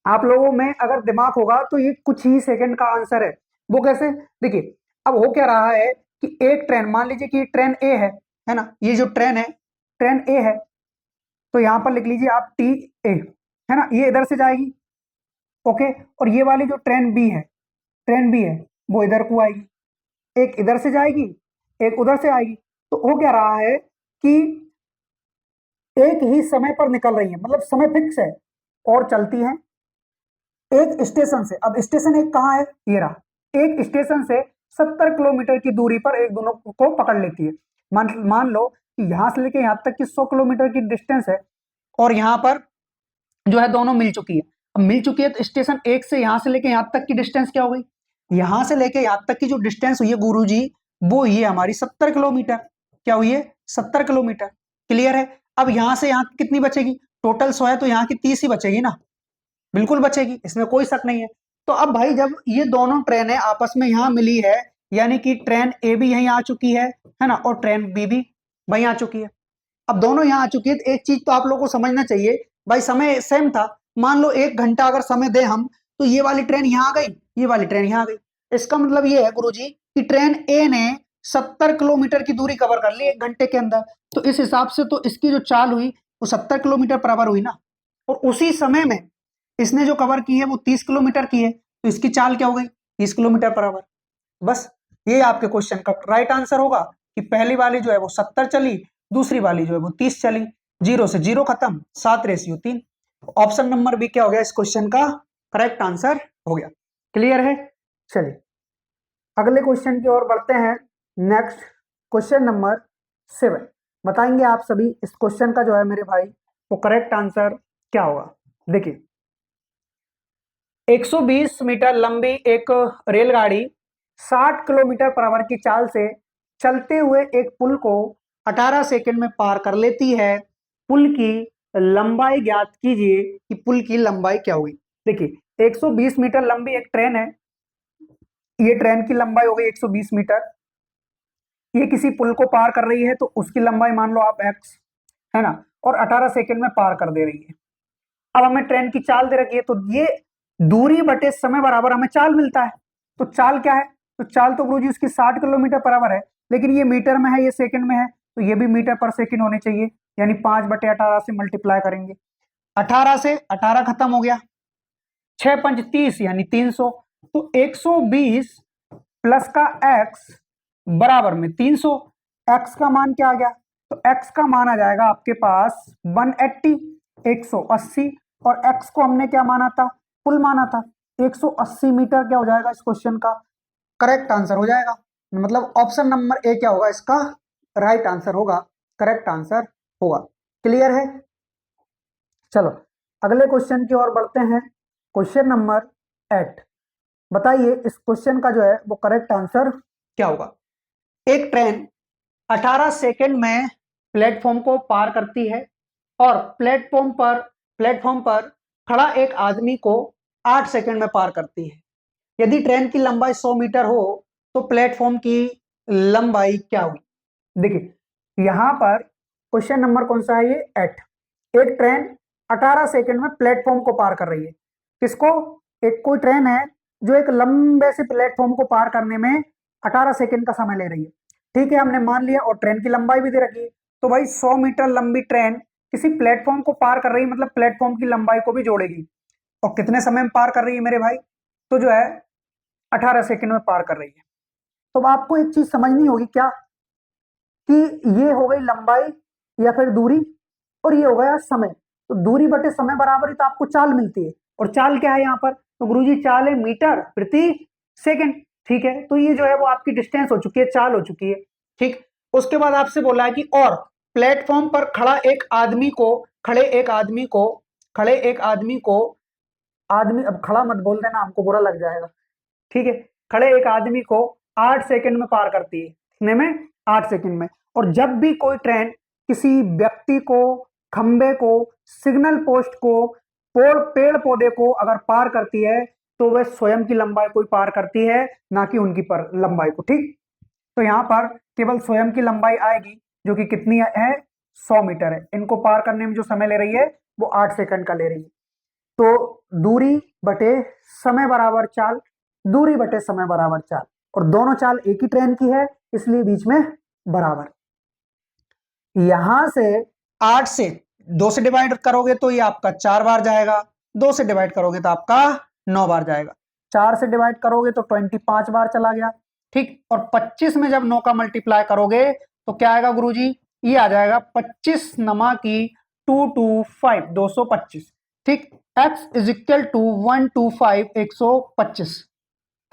S1: आप लोगों में अगर दिमाग होगा तो ये कुछ ही सेकंड का आंसर है। वो कैसे? देखिए, अब हो क्या रहा है कि एक ट्रेन, मान लीजिए कि ट्रेन ए है ना, ये जो ट्रेन है, ट्रेन ए है, तो यहां पर लिख लीजिए आप टी ए, है ना, ये इधर से जाएगी। ओके, और ये वाली जो ट्रेन बी है, ट्रेन बी है, वो इधर को आएगी, एक इधर से जाएगी, एक उधर से आएगी। तो हो क्या रहा है कि एक ही समय पर निकल रही है, मतलब समय फिक्स है और चलती हैं एक स्टेशन से। अब स्टेशन एक कहाँ है? ये रहा, एक स्टेशन से 70 किलोमीटर की दूरी पर एक दोनों को पकड़ लेती है। मान मान लो कि यहां से लेके यहां तक की 100 किलोमीटर की डिस्टेंस है, और यहां पर जो है दोनों मिल चुकी है। अब मिल चुकी है तो स्टेशन एक से यहां से लेके यहां तक की डिस्टेंस क्या हो गई? यहां से लेके यहां तक की जो डिस्टेंस हुई है गुरुजी, वो ये हमारी 70 किलोमीटर। क्या हुई है? 70 किलोमीटर। क्लियर है? अब यहां से यहां कितनी बचेगी? टोटल 100 है तो यहाँ की 30 ही बचेगी ना, बिल्कुल बचेगी, इसमें कोई शक नहीं है। तो अब भाई जब ये दोनों ट्रेनें आपस में यहां मिली है, यानी कि ट्रेन ए भी यहीं आ चुकी है ना, और ट्रेन बी भी वहीं आ चुकी है। अब दोनों यहाँ आ चुकी है तो एक चीज तो आप लोगों को समझना चाहिए, भाई समय सेम था। मान लो 1 घंटा अगर समय दे हम, तो ये वाली ट्रेन यहाँ आ गई, ये वाली ट्रेन यहाँ आ गई। इसका मतलब ये है गुरुजी कि ट्रेन ए ने 70 किलोमीटर की दूरी कवर कर ली 1 घंटे के अंदर। तो इस हिसाब से तो इसकी जो चाल हुई वो 70 किलोमीटर बराबर हुई ना, और उसी समय में इसने जो कवर की है वो 30 किलोमीटर की है, तो इसकी चाल क्या हो गई? 30 किलोमीटर बराबर। बस ये आपके क्वेश्चन का राइट आंसर होगा कि पहली वाली जो है वो 70 चली, दूसरी वाली जो है वो 30 चली। जीरो से जीरो खत्म, 7:3। ऑप्शन नंबर बी क्या हो गया इस क्वेश्चन का करेक्ट आंसर हो गया। क्लियर है? चलिए अगले क्वेश्चन की ओर बढ़ते हैं। नेक्स्ट क्वेश्चन नंबर 7, बताएंगे आप सभी इस क्वेश्चन का जो है मेरे भाई वो करेक्ट आंसर क्या होगा। देखिए, 120 मीटर लंबी एक रेलगाड़ी 60 किलोमीटर पर आवर की चाल से चलते हुए एक पुल को 18 सेकंड में पार कर लेती है। पुल की लंबाई ज्ञात कीजिए कि पुल की लंबाई क्या होगी। देखिए 120 मीटर लंबी एक ट्रेन है, ये ट्रेन की लंबाई हो गई 120 मीटर। ये किसी पुल को पार कर रही है तो उसकी लंबाई मान लो आप x, है ना, और 18 सेकंड में पार कर दे रही है। अब हमें ट्रेन की चाल दे रखी है, तो ये दूरी बटे समय बराबर हमें चाल मिलता है। तो चाल क्या है, तो चाल तो गुरुजी उसकी 60 किलोमीटर पर आवर है, लेकिन ये मीटर में है, ये सेकंड में है, तो ये भी मीटर पर सेकंड होनी चाहिए, यानी 5/18 से मल्टीप्लाई करेंगे। 18 से 18 खत्म हो गया, 6 पंच 30 यानी 300, तो 120 प्लस का x बराबर में 300। x का मान क्या आ गया, तो x का मान आ जाएगा आपके पास 180, 180, और x को हमने क्या माना था, पुल माना था, 180 मीटर क्या हो जाएगा इस क्वेश्चन का करेक्ट आंसर हो जाएगा। मतलब ऑप्शन नंबर ए क्या होगा इसका राइट आंसर होगा, करेक्ट आंसर होगा। क्लियर है। चलो अगले क्वेश्चन की ओर बढ़ते हैं। क्वेश्चन नंबर 8, बताइए इस क्वेश्चन का जो है वो करेक्ट आंसर क्या होगा। एक ट्रेन 18 सेकंड में प्लेटफॉर्म को पार करती है और प्लेटफॉर्म पर खड़ा एक आदमी को 8 सेकंड में पार करती है। यदि ट्रेन की लंबाई 100 मीटर हो तो प्लेटफॉर्म की लंबाई क्या होगी। देखिए यहां पर क्वेश्चन नंबर कौन सा है, ये 8। एक ट्रेन 18 सेकंड में प्लेटफॉर्म को पार कर रही है। किसको, एक कोई ट्रेन है जो एक लंबे से प्लेटफॉर्म को पार करने में 18 सेकंड का समय ले रही है। ठीक है, हमने मान लिया, और ट्रेन की लंबाई भी दे रखी है। तो भाई 100 मीटर लंबी ट्रेन किसी प्लेटफॉर्म को पार कर रही है, मतलब प्लेटफॉर्म की लंबाई को भी जोड़ेगी। और कितने समय में पार कर रही है मेरे भाई, तो जो है 18 सेकंड में पार कर रही है। तो अब आपको एक चीज समझनी होगी क्या, कि ये हो गई लंबाई या फिर दूरी, और ये हो गया समय। तो दूरी बटे समय बराबर ही तो आपको चाल मिलती है, और चाल क्या है यहाँ पर, तो गुरुजी चाल है मीटर प्रति सेकंड। ठीक है, तो ये जो है वो आपकी डिस्टेंस हो चुकी है, चाल हो चुकी है। ठीक, उसके बाद आपसे बोला है कि और प्लेटफॉर्म पर खड़े एक आदमी को आदमी, अब खड़ा मत बोल देना, हमको बुरा लग जाएगा। ठीक है, खड़े एक आदमी को 8 सेकंड में पार करती है, कितने में, 8 सेकंड में। और जब भी कोई ट्रेन किसी व्यक्ति को, खंबे को, सिग्नल पोस्ट को, पेड़ पौधे को अगर पार करती है तो वह स्वयं की लंबाई को पार करती है, ना कि उनकी पर लंबाई को। ठीक, तो यहां पर केवल स्वयं की लंबाई आएगी, जो कि कितनी है, 100 मीटर है। इनको पार करने में जो समय ले रही है वो 8 सेकंड का ले रही है। तो दूरी बटे समय बराबर चाल, दूरी बटे समय बराबर चाल, और दोनों चाल एक ही ट्रेन की है, इसलिए बीच में बराबर। यहां से 8 से 2 से डिवाइड करोगे तो ये आपका 4 बार जाएगा, 2 से डिवाइड करोगे तो आपका 9 बार जाएगा, 4 से डिवाइड करोगे तो 25 बार चला गया। ठीक, और 25 में जब 9 का मल्टीप्लाई करोगे तो क्या आएगा गुरुजी, ये आ जाएगा 25 नमा की 225, 225। ठीक, x is equal to 125, 125।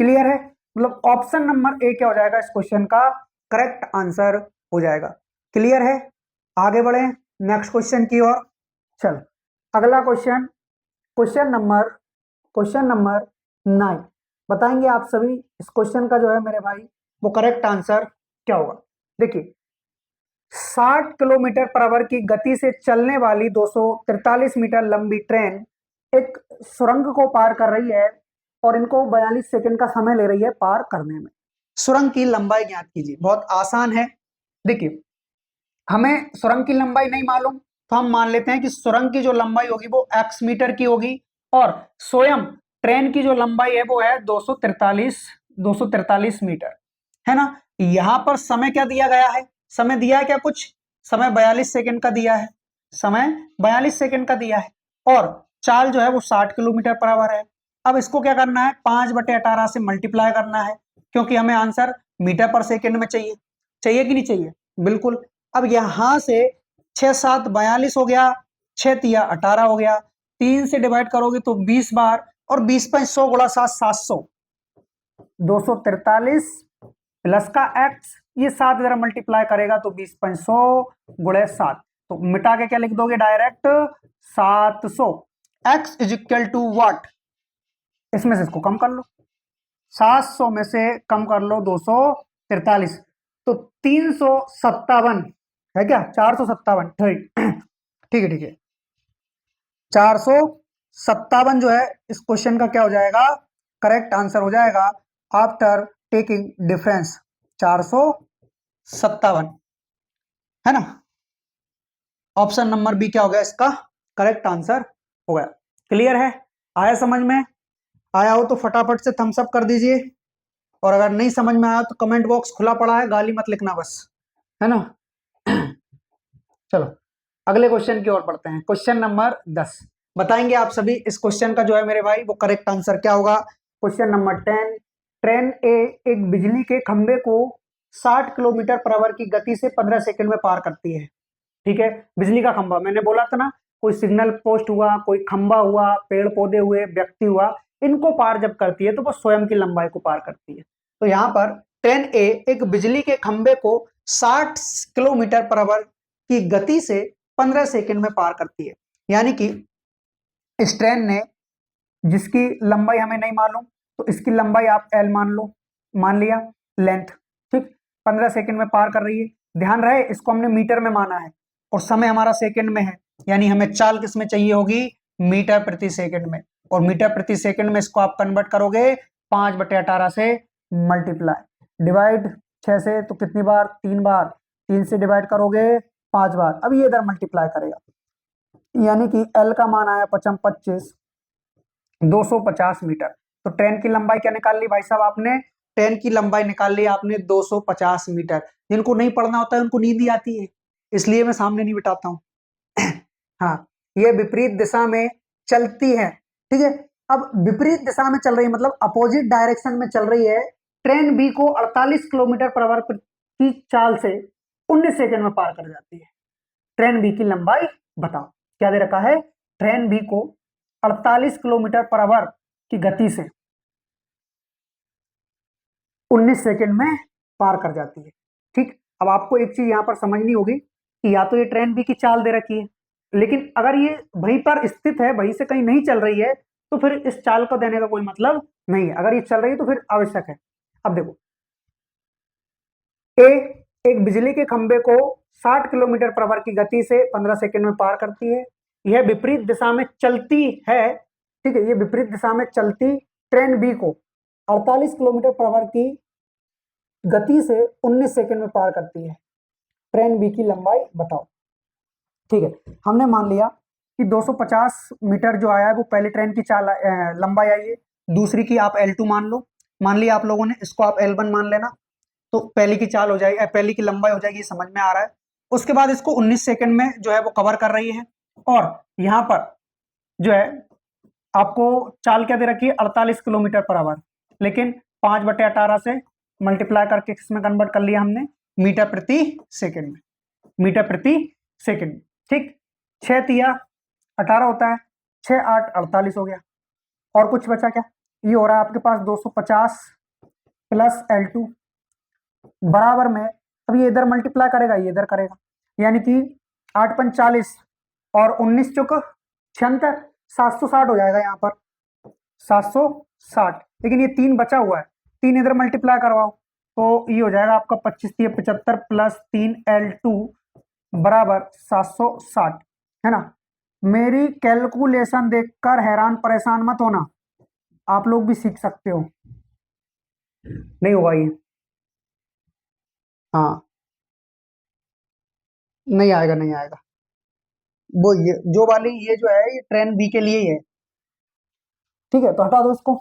S1: Clear है, मतलब ऑप्शन नंबर ए क्या हो जाएगा इस क्वेश्चन का करेक्ट आंसर हो जाएगा। क्लियर है, आगे बढ़े नेक्स्ट क्वेश्चन की ओर। चल अगला क्वेश्चन, क्वेश्चन नंबर 9, बताएंगे आप सभी इस क्वेश्चन का जो है मेरे भाई वो करेक्ट आंसर क्या होगा। देखिए 60 किलोमीटर पर आवर की गति से चलने वाली 243 मीटर लंबी ट्रेन एक सुरंग को पार कर रही है, और इनको 42 सेकंड का समय ले रही है पार करने में। सुरंग की लंबाई ज्ञात कीजिए, बहुत आसान है। देखिए हमें सुरंग की लंबाई नहीं मालूम, तो हम मान लेते हैं कि सुरंग की जो लंबाई होगी वो x मीटर की होगी, और स्वयं ट्रेन की जो लंबाई है वो है 243 मीटर, है ना। यहां पर समय क्या दिया गया है, समय दिया है क्या, कुछ समय 42 सेकंड का दिया है, समय 42 सेकंड का दिया है, और चाल जो है वो 60 किलोमीटर पर आवर है। अब इसको क्या करना है, 5/18 से मल्टीप्लाई करना है, क्योंकि हमें आंसर मीटर पर सेकंड में चाहिए, चाहिए कि नहीं चाहिए, बिल्कुल। अब यहां से 6 7 42 हो गया, 6 तिया 18 हो गया, 3 से डिवाइड करोगे तो 20 बार, और 20 पर 100 गुणा 7, 700, 243 प्लस का x, ये 7 जरा मल्टीप्लाई करेगा तो 20 पर 100 गुणे 7, तो मिटा के क्या लिख दोगे direct 700। x is equal to what, इसमें से इसको कम कर लो, 700 में से कम कर लो 243, तो 357 है क्या, 457, ठीक है 457 जो है इस क्वेश्चन का क्या हो जाएगा, करेक्ट आंसर हो जाएगा आफ्टर टेकिंग डिफरेंस, 457, है ना। ऑप्शन नंबर बी क्या हो गया इसका करेक्ट आंसर हो गया। क्लियर है? आया समझ में? आया हो तो फटाफट से थम्स अप कर दीजिए, और अगर नहीं समझ में आया तो कमेंट बॉक्स खुला पड़ा है, गाली मत लिखना बस, है ना। चलो अगले क्वेश्चन की ओर बढ़ते हैं। क्वेश्चन नंबर 10 बताएंगे आप सभी इस क्वेश्चन का जो है मेरे भाई वो करेक्ट आंसर क्या होगा। क्वेश्चन नंबर 10, ट्रेन ए एक बिजली के खंबे को 60 किलोमीटर पर आवर की गति से 15 सेकंड में पार करती है। ठीक है, बिजली का खंभा, मैंने बोला था ना, कोई सिग्नल पोस्ट हुआ, कोई खंभा हुआ, पेड़ पौधे हुए, व्यक्ति हुआ, इनको पार जब करती है तो वो स्वयं की लंबाई को पार करती है। तो यहाँ पर ट्रेन ए एक बिजली के खंबे को 60 किलोमीटर पर आवर की गति से 15 सेकंड में पार करती है। यानी कि इस ट्रेन ने, जिसकी लंबाई हमें नहीं मालूम, तो इसकी लंबाई आप एल मान लो, मान लिया, लेंथ, ठीक, 15 सेकंड में पार कर रही है। ध्यान रहे इसको हमने मीटर में माना है और समय हमारा सेकंड में है, यानी हमें चाल किस में चाहिए होगी, मीटर प्रति सेकंड में। और मीटर प्रति सेकंड में इसको आप कन्वर्ट करोगे 5/18 से मल्टीप्लाई, डिवाइड 6 से तो कितनी बार, 3 बार, 3 से डिवाइड करोगे 5 बार, अब ये इधर मल्टीप्लाई करेगा, यानी कि एल का मान आया 25, 250 मीटर। तो ट्रेन की लंबाई क्या निकाल ली भाई साहब आपने, ट्रेन की लंबाई निकाल ली आपने 250 मीटर। जिनको नहीं पढ़ना होता है उनको नींद ही आती है, इसलिए मैं सामने नहीं बिठाता हूँ। हाँ, ये विपरीत दिशा में चलती है, ठीक है। अब विपरीत दिशा में चल रही है मतलब अपोजिट डायरेक्शन में चल रही है। ट्रेन बी को 48 किलोमीटर पर आवर की चाल से 19 सेकंड में पार कर जाती है। ट्रेन बी की लंबाई बताओ, क्या दे रखा है, ट्रेन बी को 48 किलोमीटर पर आवर की गति से 19 सेकंड में पार कर जाती है। ठीक, अब आपको एक चीज यहां पर समझनी होगी कि या तो ये ट्रेन बी की चाल दे रखी है, लेकिन अगर ये वहीं पर स्थित है, वहीं से कहीं नहीं चल रही है, तो फिर इस चाल को देने का कोई मतलब नहीं है। अगर ये चल रही है तो फिर आवश्यक है। अब देखो, ए एक बिजली के खंबे को 60 किलोमीटर पर आवर की गति से 15 सेकंड में पार करती है। यह विपरीत दिशा में चलती है, ठीक है, ये विपरीत दिशा में चलती ट्रेन बी को 48 किलोमीटर पर आवर की गति से 19 सेकंड में पार करती है। ट्रेन बी की लंबाई बताओ। ठीक है, हमने मान लिया कि 250 मीटर जो आया है वो पहली ट्रेन की चाल लंबाई आई है, दूसरी की आप L2 मान लो, मान लिया आप लोगों ने, इसको आप L1 मान लेना, तो पहली की चाल हो जाएगी, पहली की लंबाई हो जाएगी, समझ में आ रहा है। उसके बाद इसको 19 सेकंड में जो है वो कवर कर रही है, और यहाँ पर जो है आपको चाल क्या दे रखी है, 48 किलोमीटर पर आवर, लेकिन 5/18 से मल्टीप्लाई करके किसमें कन्वर्ट कर लिया हमने, मीटर प्रति सेकंड में, मीटर प्रति सेकंड। ठीक, 6 तिया 18 होता है, 6 8 48 हो गया, और कुछ बचा क्या, ये हो रहा है आपके पास 250 प्लस L2 बराबर में, अब ये इधर मल्टीप्लाई करेगा, ये इधर करेगा, यानी कि 8 पंच 40 और 19 चौक 76, 760 हो जाएगा यहाँ पर, 760। लेकिन ये 3 बचा हुआ है, 3 इधर मल्टीप्लाई करवाओ तो ये हो जाएगा आपका 25 75 प्लस 3 L2 बराबर 760, है ना। मेरी कैलकुलेशन देखकर हैरान परेशान मत होना, आप लोग भी सीख सकते हो, नहीं होगा ये, हाँ नहीं आएगा, नहीं आएगा। वो ये जो वाली ये जो है ये ट्रेन बी के लिए ही है, ठीक है, तो हटा दो इसको।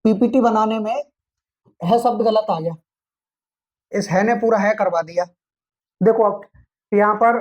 S1: पीपीटी बनाने में है शब्द गलत आ गया, इस है ने पूरा है करवा दिया। देखो अब यहाँ पर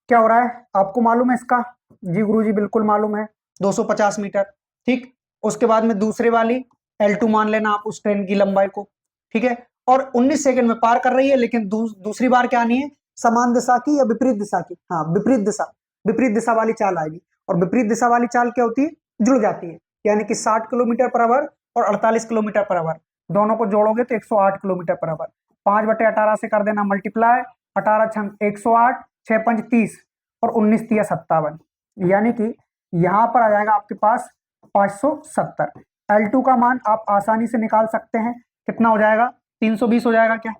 S1: क्या हो रहा है आपको मालूम है इसका, जी गुरुजी बिल्कुल मालूम है, 250 मीटर। ठीक, उसके बाद में दूसरे वाली L2 मान लेना आप उस ट्रेन की लंबाई को, ठीक है, और 19 सेकंड में पार कर रही है, लेकिन दूसरी बार क्या आनी है, समान दिशा की या विपरीत दिशा की, हाँ विपरीत दिशा, विपरीत दिशा वाली चाल आएगी। और विपरीत दिशा वाली चाल क्या होती है, जुड़ जाती है, यानी कि 60 किलोमीटर पर आवर और 48 किलोमीटर पर आवर दोनों को जोड़ोगे तो 108 किलोमीटर पर आवर। 5/18 से कर देना मल्टीप्लाई, 18 छंग 108, 6 पंच 30 और 19 तिया 57, यानी कि यहाँ पर आ जाएगा आपके पास 570। L2 का मान आप आसानी से निकाल सकते हैं, कितना हो जाएगा, 320 हो जाएगा क्या,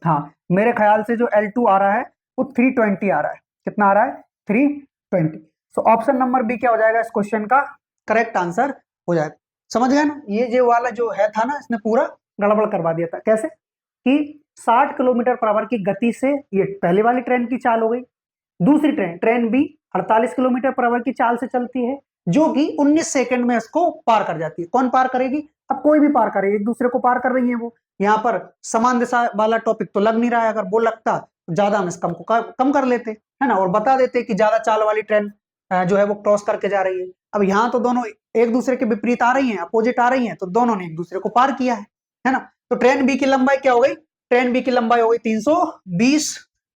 S1: हाँ मेरे ख्याल से जो L2 आ रहा है वो 320 आ रहा है, कितना आ रहा है, 320। सो ऑप्शन नंबर बी क्या हो जाएगा इस क्वेश्चन का करेक्ट आंसर हो जाएगा। समझ गए ना, ये वाला जो है था ना, इसने पूरा गड़बड़ करवा दिया था। कैसे कि 60 किलोमीटर पर आवर की गति से, ये पहले वाली ट्रेन की चाल हो गई, दूसरी train B 48 kilometre per hour की चाल से चलती है, जो कि 19 सेकंड में इसको पार कर जाती है। कौन पार करेगी? अब कोई भी पार करेगी, एक दूसरे को पार कर रही है वो। यहाँ पर समान दिशा वाला टॉपिक तो लग नहीं रहा है, अगर वो लगता तो ज्यादा हम इस कम को कम कर लेते, है ना, और बता देते कि ज्यादा चाल वाली ट्रेन जो है वो क्रॉस करके जा रही है। अब यहाँ तो दोनों एक दूसरे के विपरीत आ रही हैं, अपोजिट आ रही हैं, तो दोनों ने एक दूसरे को पार किया है ना। तो ट्रेन बी की लंबाई क्या हो गई? ट्रेन बी की लंबाई हो गई 320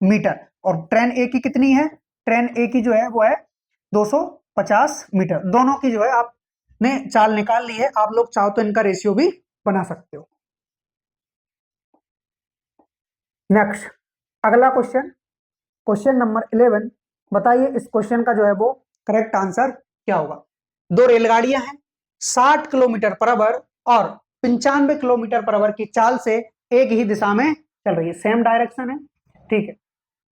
S1: मीटर, और ट्रेन ए की कितनी है? ट्रेन ए की जो है वो है 250 मीटर। दोनों की जो है आपने चाल निकाल ली है, आप लोग चाहो तो इनका रेशियो भी बना सकते हो। नेक्स्ट अगला क्वेश्चन, क्वेश्चन नंबर 11, बताइए इस क्वेश्चन का जो है वो करेक्ट आंसर क्या होगा। दो रेलगाड़ियां हैं 60 किलोमीटर पर आवर और 95 किलोमीटर पर आवर की चाल से एक ही दिशा में चल रही है, सेम डायरेक्शन है, ठीक है।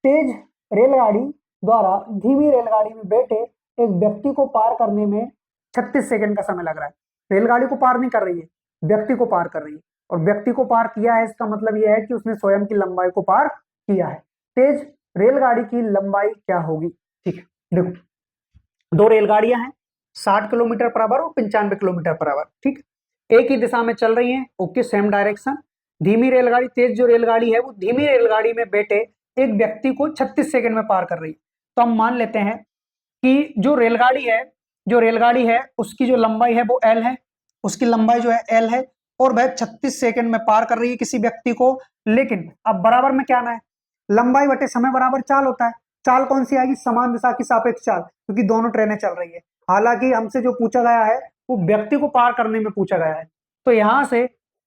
S1: तेज रेलगाड़ी द्वारा धीमी रेलगाड़ी में बैठे एक व्यक्ति को पार करने में 36 सेकंड का समय लग रहा है। रेलगाड़ी को पार नहीं कर रही है, व्यक्ति को पार कर रही है, और व्यक्ति को पार किया है, इसका मतलब यह है कि उसने स्वयं की लंबाई को पार किया है। तेज रेलगाड़ी की लंबाई क्या होगी? ठीक है, देखो दो रेलगाड़ियां हैं 60 किलोमीटर पर आवर और 95 किलोमीटर पर आवर, ठीक, एक ही दिशा में चल रही हैं, ओके, सेम डायरेक्शन। धीमी रेलगाड़ी, तेज जो रेलगाड़ी है वो धीमी रेलगाड़ी में बैठे एक व्यक्ति को 36 सेकंड में पार कर रही है। तो हम मान लेते हैं कि जो रेलगाड़ी है उसकी जो लंबाई है वो एल है, उसकी लंबाई जो है एल है, और वह 36 सेकंड में पार कर रही है किसी व्यक्ति को। लेकिन अब बराबर में क्या आना है? लंबाई बटे समय बराबर चाल होता है। चाल कौन सी आएगी? समान दिशा की सापेक्ष चाल, क्योंकि दोनों ट्रेनें चल रही है। हालांकि हमसे जो पूछा गया है वो व्यक्ति को पार करने में पूछा गया है, तो यहां से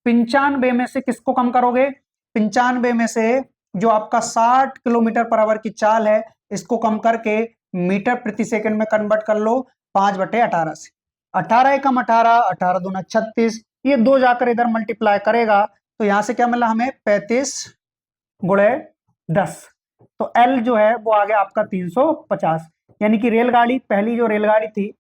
S1: 95 में से किसको कम करोगे? 95 में से जो आपका 60 किलोमीटर पर आवर की चाल है इसको कम करके मीटर प्रति सेकंड में कन्वर्ट कर लो 5/18 से। 18 एकम 18, 18 दूना 36, ये दो जाकर इधर मल्टीप्लाई करेगा तो यहां से क्या मिला हमें? 35 गुणे 10। तो एल जो है वो आ गया आपका 350, यानी कि रेलगाड़ी, पहली जो रेलगाड़ी थी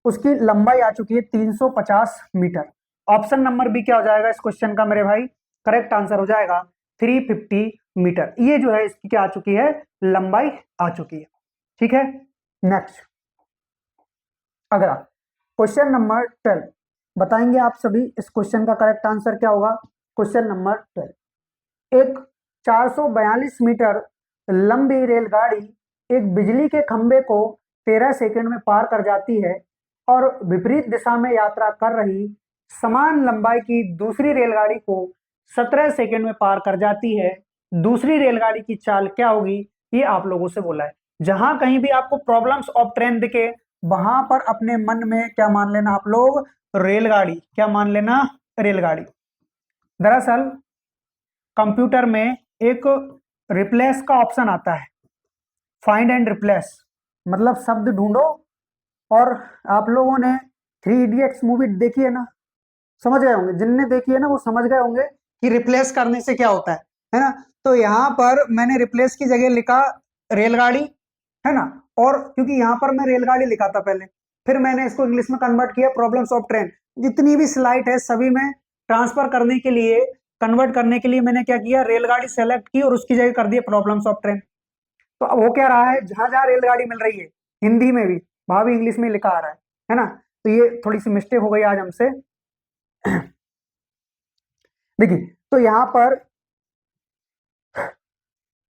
S1: उसकी लंबाई आ चुकी है 350 मीटर। ऑप्शन नंबर बी क्या हो जाएगा इस क्वेश्चन का मेरे भाई? करेक्ट आंसर हो जाएगा 350 मीटर। ये जो है इसकी क्या आ चुकी है? लंबाई आ चुकी है, ठीक है। नेक्स्ट अगला क्वेश्चन नंबर 12, बताएंगे आप सभी इस क्वेश्चन का करेक्ट आंसर क्या होगा। क्वेश्चन नंबर 12, एक 442 मीटर लंबी रेलगाड़ी एक बिजली के खंभे को 13 सेकंड में पार कर जाती है और विपरीत दिशा में यात्रा कर रही समान लंबाई की दूसरी रेलगाड़ी को 17 सेकंड में पार कर जाती है। दूसरी रेलगाड़ी की चाल क्या होगी? ये आप लोगों से बोला है। जहां कहीं भी आपको प्रॉब्लम्स ऑफ ट्रेन दिखे वहां पर अपने मन में क्या मान लेना आप लोग? रेलगाड़ी। क्या मान लेना? रेलगाड़ी। दरअसल कंप्यूटर में एक रिप्लेस का ऑप्शन आता है, फाइंड एंड रिप्लेस, मतलब शब्द ढूंढो। और आप लोगों ने 3 इडियट्स मूवी देखी है ना, समझ गए होंगे, जिनने देखी है ना वो समझ गए होंगे कि रिप्लेस करने से क्या होता है ना। तो यहाँ पर मैंने रिप्लेस की जगह लिखा रेलगाड़ी, है ना, और क्योंकि यहाँ पर मैं रेलगाड़ी लिखा था पहले, फिर मैंने इसको इंग्लिश में कन्वर्ट किया प्रॉब्लम्स ऑफ ट्रेन। जितनी भी स्लाइड है सभी में ट्रांसफर करने के लिए, कन्वर्ट करने के लिए मैंने क्या किया? रेलगाड़ी सेलेक्ट की और उसकी जगह कर दिया प्रॉब्लम्स ऑफ ट्रेन। तो अब हो क्या रहा है? जहां जहां रेलगाड़ी मिल रही है हिंदी में भी वहां भी इंग्लिश में लिखा आ रहा है ना। तो ये थोड़ी सी मिस्टेक हो गई आज हमसे। देखिए तो यहां पर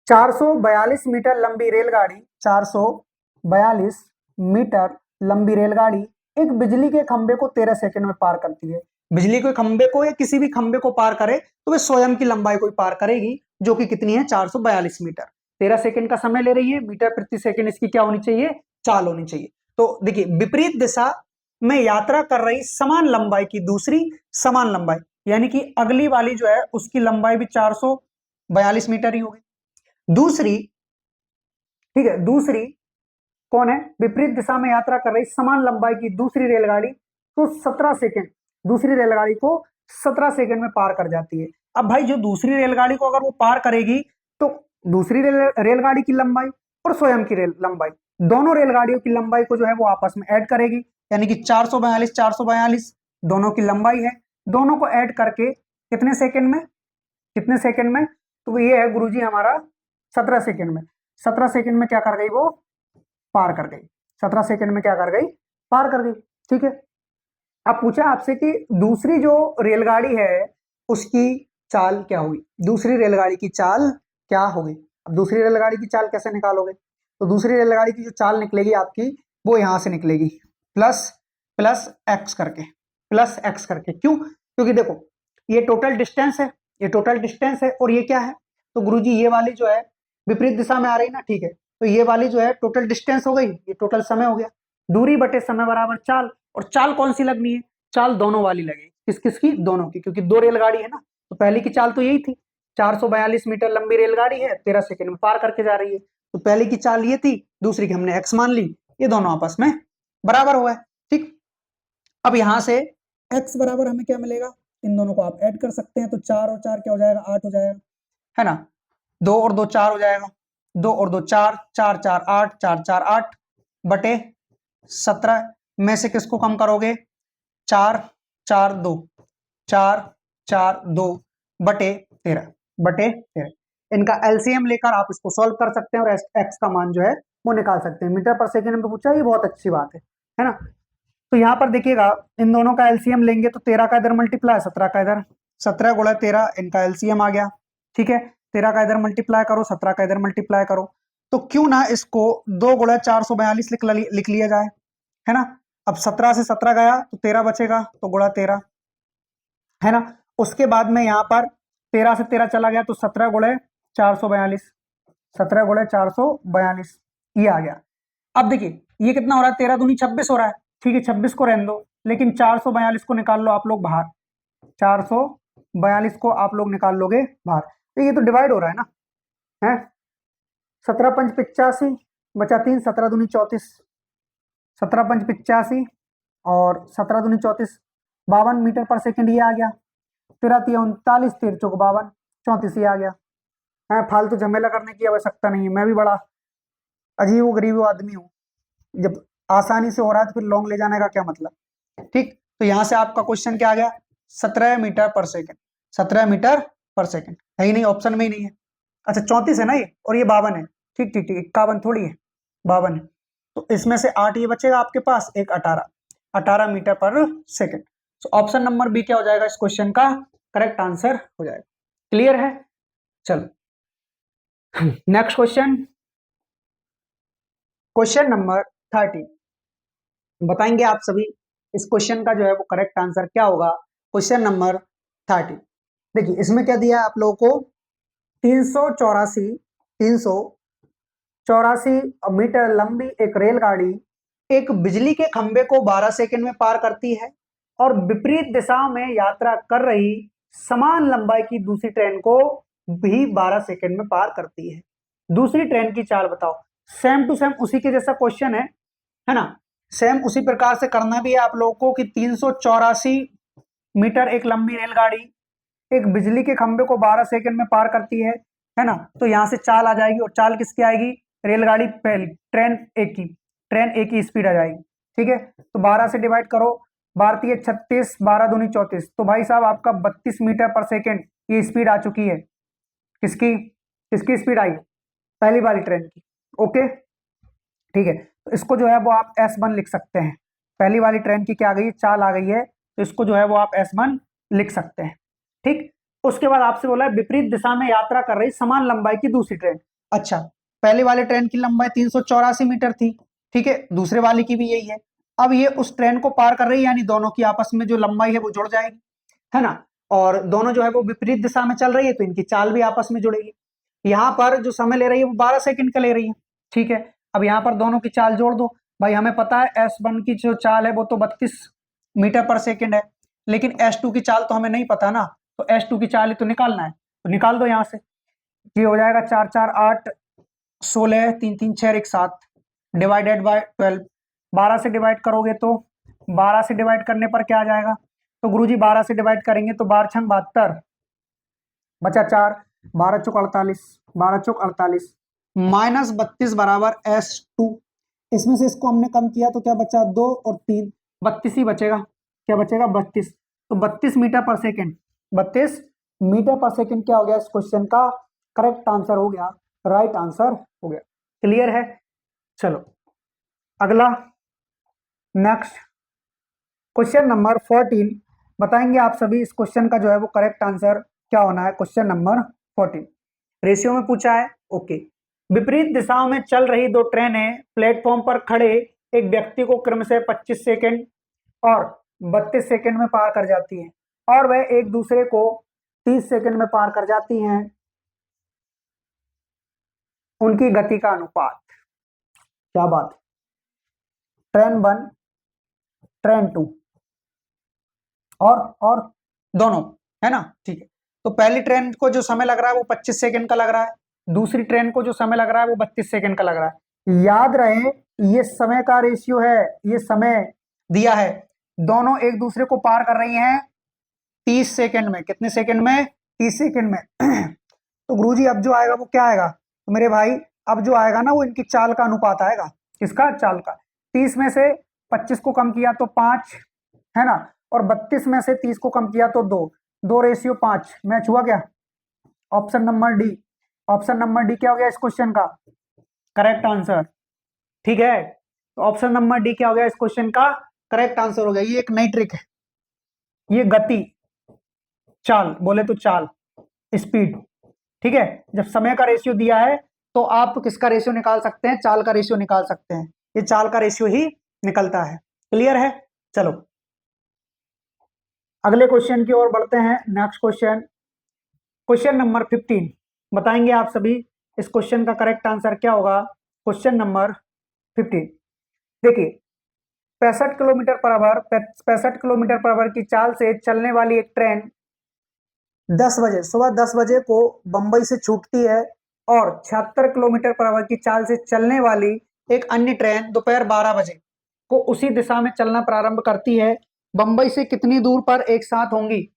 S1: 442 मीटर लंबी रेलगाड़ी, 442 मीटर लंबी रेलगाड़ी एक बिजली के खंबे को 13 सेकंड में पार करती है। बिजली के खंबे को या किसी भी खंबे को पार करे तो वह स्वयं की लंबाई को पार करेगी, जो कि कितनी है? 442 मीटर। 13 सेकंड का समय ले रही है, मीटर प्रति सेकंड इसकी क्या होनी चाहिए? चाल होनी चाहिए। तो देखिए विपरीत दिशा में यात्रा कर रही समान लंबाई की दूसरी समान लंबाई, यानी कि अगली वाली जो है उसकी लंबाई भी 442 मीटर ही होगी। दूसरी, ठीक है, दूसरी कौन है? विपरीत दिशा में यात्रा कर रही समान लंबाई की दूसरी रेलगाड़ी तो 17 सेकंड, दूसरी रेलगाड़ी को 17 सेकंड में पार कर जाती है। अब भाई जो दूसरी रेलगाड़ी को अगर वो पार करेगी तो दूसरी रेलगाड़ी की लंबाई और स्वयं की लंबाई, दोनों रेलगाड़ियों की लंबाई को जो है वो आपस में ऐड करेगी, यानी कि 442 दोनों की लंबाई है। दोनों को ऐड करके कितने सेकंड में? कितने सेकंड में? तो ये है गुरुजी हमारा 17 सेकंड में। 17 सेकंड में क्या कर गई, वो पार कर गई। 17 सेकंड में क्या कर गई, पार कर गई। ठीक है, अब पूछा आपसे कि दूसरी जो रेलगाड़ी है उसकी चाल क्या होगी, दूसरी रेलगाड़ी की चाल क्या होगी। अब दूसरी रेलगाड़ी की चाल कैसे निकालोगे, तो दूसरी रेलगाड़ी की जो चाल निकलेगी आपकी वो यहां से निकलेगी, प्लस प्लस एक्स करके, प्लस एक्स करके। क्यों, क्योंकि देखो ये टोटल डिस्टेंस है, ये टोटल डिस्टेंस है, और ये क्या है, तो गुरुजी ये वाली जो है विपरीत दिशा में आ रही ना, ठीक है, तो ये वाली जो है टोटल डिस्टेंस हो गई, ये टोटल समय हो गया, दूरी बटे समय बराबर चाल। और चाल कौन सी लगनी है, चाल दोनों वाली लगेगी, किस किसकी, दोनों की, क्योंकि दो रेलगाड़ी है ना। तो पहली की चाल तो यही थी, 442 मीटर लंबी रेलगाड़ी है, 13 सेकंड में पार करके जा रही है, तो पहली की चाल ये थी, दूसरी की हमने एक्स मान ली, ये दोनों आपस में बराबर हुआ है। ठीक, अब यहां से एक्स बराबर हमें क्या मिलेगा, इन दोनों को आप ऐड कर सकते हैं, तो 4 और 4 क्या हो जाएगा, 8 हो जाएगा, है ना। 2 और 2 4 हो जाएगा, 2 और 2 4, 4 4 8, 4 4 8 बटे 17 में से किसको कम करोगे, 4 4 2, 4 4 2 बटे 13, बटे 13। इनका एलसीएम लेकर आप इसको सॉल्व कर सकते हैं और एक्स का मान जो है वो निकाल सकते हैं। मीटर पर सेकंड में पूछा, ये बहुत अच्छी बात है ना। तो यहाँ पर देखिएगा इन दोनों का एलसीएम लेंगे तो 13 का इधर मल्टीप्लाई, 17 का इधर, 17 गुणा 13 इनका एलसीएम आ गया। ठीक है, 13 का इधर मल्टीप्लाई करो, 17 का इधर मल्टीप्लाई करो, तो क्यों ना इसको 2 गुणा 442 लिख लिया जाए, है ना। अब 17 से 17 गया तो 13 बचेगा, तो गुणा 13, है ना। उसके बाद में यहाँ पर 13 से 13 चला गया तो 17 गुणे 442, 17 गुणे 442 ये आ गया। अब देखिए ये कितना हो रहा है, 13 दूनी 26 हो रहा है, ठीक है 26 को रहने दो, लेकिन 442 को निकाल लो आप लोग बाहर, 442 को आप लोग निकाल लोगे बाहर, तो ये तो डिवाइड हो रहा है ना, है 17 पंच 85 बचा 3, 17 दूनी 34, 17 पंच 85 और 17 दूनी 34, 52 मीटर पर सेकंड ये आ गया, 13 39, 13 चौक 52, 34 ये आ गया। है, फालतू झमेला करने की आवश्यकता नहीं है, मैं भी बड़ा अजीब गरीब आदमी हूँ, जब आसानी से हो रहा है तो फिर लॉन्ग ले जाने का क्या मतलब। ठीक, तो यहां से आपका क्वेश्चन क्या आ गया, 17 मीटर पर सेकंड, 17 मीटर पर सेकंड है ही नहीं, ऑप्शन में ही नहीं है। अच्छा 34 है ना ये, और ये 52 है, ठीक ठीक ठीक, 51 थोड़ी है, 52 है, तो इसमें से 8 ये बचेगा आपके पास, एक 18, 18 मीटर पर सेकंड। तो ऑप्शन नंबर बी क्या हो जाएगा इस क्वेश्चन का करेक्ट आंसर हो जाएगा। क्लियर है, चलो नेक्स्ट क्वेश्चन, क्वेश्चन नंबर 30 बताएंगे आप सभी इस क्वेश्चन का जो है वो करेक्ट आंसर क्या होगा। क्वेश्चन नंबर 30 देखिए, इसमें क्या दिया है आप लोगों को, 384 मीटर लंबी एक रेलगाड़ी एक बिजली के खंभे को 12 सेकंड में पार करती है और विपरीत दिशा में यात्रा कर रही समान लंबाई की दूसरी ट्रेन को भी 12 सेकंड में पार करती है। दूसरी ट्रेन की चाल बताओ। सेम टू सेम उसी के जैसा क्वेश्चन है ना, सेम उसी प्रकार से करना भी है आप लोगों को कि 384 मीटर एक लंबी रेलगाड़ी एक बिजली के खंभे को 12 सेकंड में पार करती है ना। तो यहां से चाल आ जाएगी, और चाल किसकी आएगी, रेलगाड़ी पहली, ट्रेन ए की स्पीड आ जाएगी। ठीक है, तो 12 से डिवाइड करो, भारतीय 36, 12 दूनी 34, तो भाई साहब आपका 32 मीटर पर सेकेंड ये स्पीड आ चुकी है। किसकी किसकी स्पीड आई, पहली वाली ट्रेन की। ओके ठीक है, तो इसको जो है वो आप S1 लिख सकते हैं, पहली वाली ट्रेन की क्या आ गई, चाल आ गई है, तो इसको जो है वो आप S1 लिख सकते हैं। ठीक, उसके बाद आपसे बोला है विपरीत दिशा में यात्रा कर रही समान लंबाई की दूसरी ट्रेन। अच्छा, पहली वाली ट्रेन की लंबाई 384 मीटर थी, ठीक है, दूसरे वाली की भी यही है। अब ये उस ट्रेन को पार कर रही है, यानी दोनों की आपस में जो लंबाई है वो जुड़ जाएगी, है ना, और दोनों जो है वो विपरीत दिशा में चल रही है, तो इनकी चाल भी आपस में जुड़ेगी। यहाँ पर जो समय ले रही है वो 12 सेकंड का ले रही है। ठीक है, अब यहाँ पर दोनों की चाल जोड़ दो, भाई हमें पता है S1 की जो चाल है वो तो 32 मीटर पर सेकंड है, लेकिन S2 की चाल तो हमें नहीं पता ना, तो S2 की चाल ही तो निकालना है, तो निकाल दो यहाँ से। ये हो जाएगा 4 4 8 16 3 3 6 1 7 डिवाइडेड बाय 12, 12 से डिवाइड करोगे तो 12 से डिवाइड करने पर क्या आ जाएगा, तो गुरुजी 12 से डिवाइड करेंगे तो 12 छंग 72 बचा 4, 12 चौक 48, 12 चौक 48 माइनस 32 बराबर S2। इसमें से इसको हमने कम किया तो क्या बचा, 2 और 3, 32 ही बचेगा, क्या बचेगा 32, तो 32 मीटर पर सेकेंड, 32 मीटर पर सेकेंड क्या हो गया इस क्वेश्चन का करेक्ट आंसर हो गया राइट आंसर हो गया। क्लियर है? चलो अगला, नेक्स्ट क्वेश्चन नंबर 14। बताएंगे आप सभी इस क्वेश्चन का जो है वो करेक्ट आंसर क्या होना है। क्वेश्चन नंबर 14 रेशियो में पूछा है। ओके, विपरीत दिशाओं में चल रही दो ट्रेनें प्लेटफॉर्म पर खड़े एक व्यक्ति को क्रम से 25 सेकंड और 32 सेकंड में पार कर जाती हैं और वह एक दूसरे को 30 सेकंड में पार कर जाती हैं। उनकी गति का अनुपात। क्या बात है। ट्रेन 1, ट्रेन 2 और दोनों, है ना? ठीक है, तो पहली ट्रेन को जो समय लग रहा है वो 25 सेकंड का लग रहा है, दूसरी ट्रेन को जो समय लग रहा है वो 32 सेकंड का लग रहा है। याद रहे ये समय का रेशियो है, ये समय दिया है। दोनों एक दूसरे को पार कर रही हैं 30 सेकंड में। कितने सेकंड में? 30 सेकंड में। तो गुरुजी अब जो आएगा वो क्या आएगा? तो मेरे भाई अब जो आएगा ना वो इनकी चाल का अनुपात आएगा। किसका? चाल का। 30 में से 25 को कम किया तो 5, है ना, और 32 में से 30 को कम किया तो 2/5 मैच हुआ क्या? Option number D. Option number D क्या हो गया इस क्वेश्चन का करेक्ट आंसर? ठीक है, तो ऑप्शन नंबर डी क्या हो गया इस क्वेश्चन का करेक्ट आंसर हो गया। ये एक नई ट्रिक है, ये गति, चाल बोले तो चाल, स्पीड। ठीक है, जब समय का रेशियो दिया है तो आप किसका रेशियो निकाल सकते हैं? चाल का रेशियो निकाल सकते हैं। ये चाल का रेशियो ही निकलता है। क्लियर है? चलो अगले क्वेश्चन की ओर बढ़ते हैं। Next question, question number 15। बताएंगे आप सभी इस क्वेश्चन का करेक्ट आंसर क्या होगा। क्वेश्चन नंबर 15 देखिए, 65 किलोमीटर पर आवर की चाल से चलने वाली एक ट्रेन 10 बजे, सुबह 10 बजे को बंबई से छूटती है और 76 किलोमीटर पर आवर की चाल से चलने वाली एक अन्य ट्रेन दोपहर 12 बजे को उसी दिशा में चलना प्रारंभ करती है। बंबई से कितनी दूर पर एक साथ होंगी?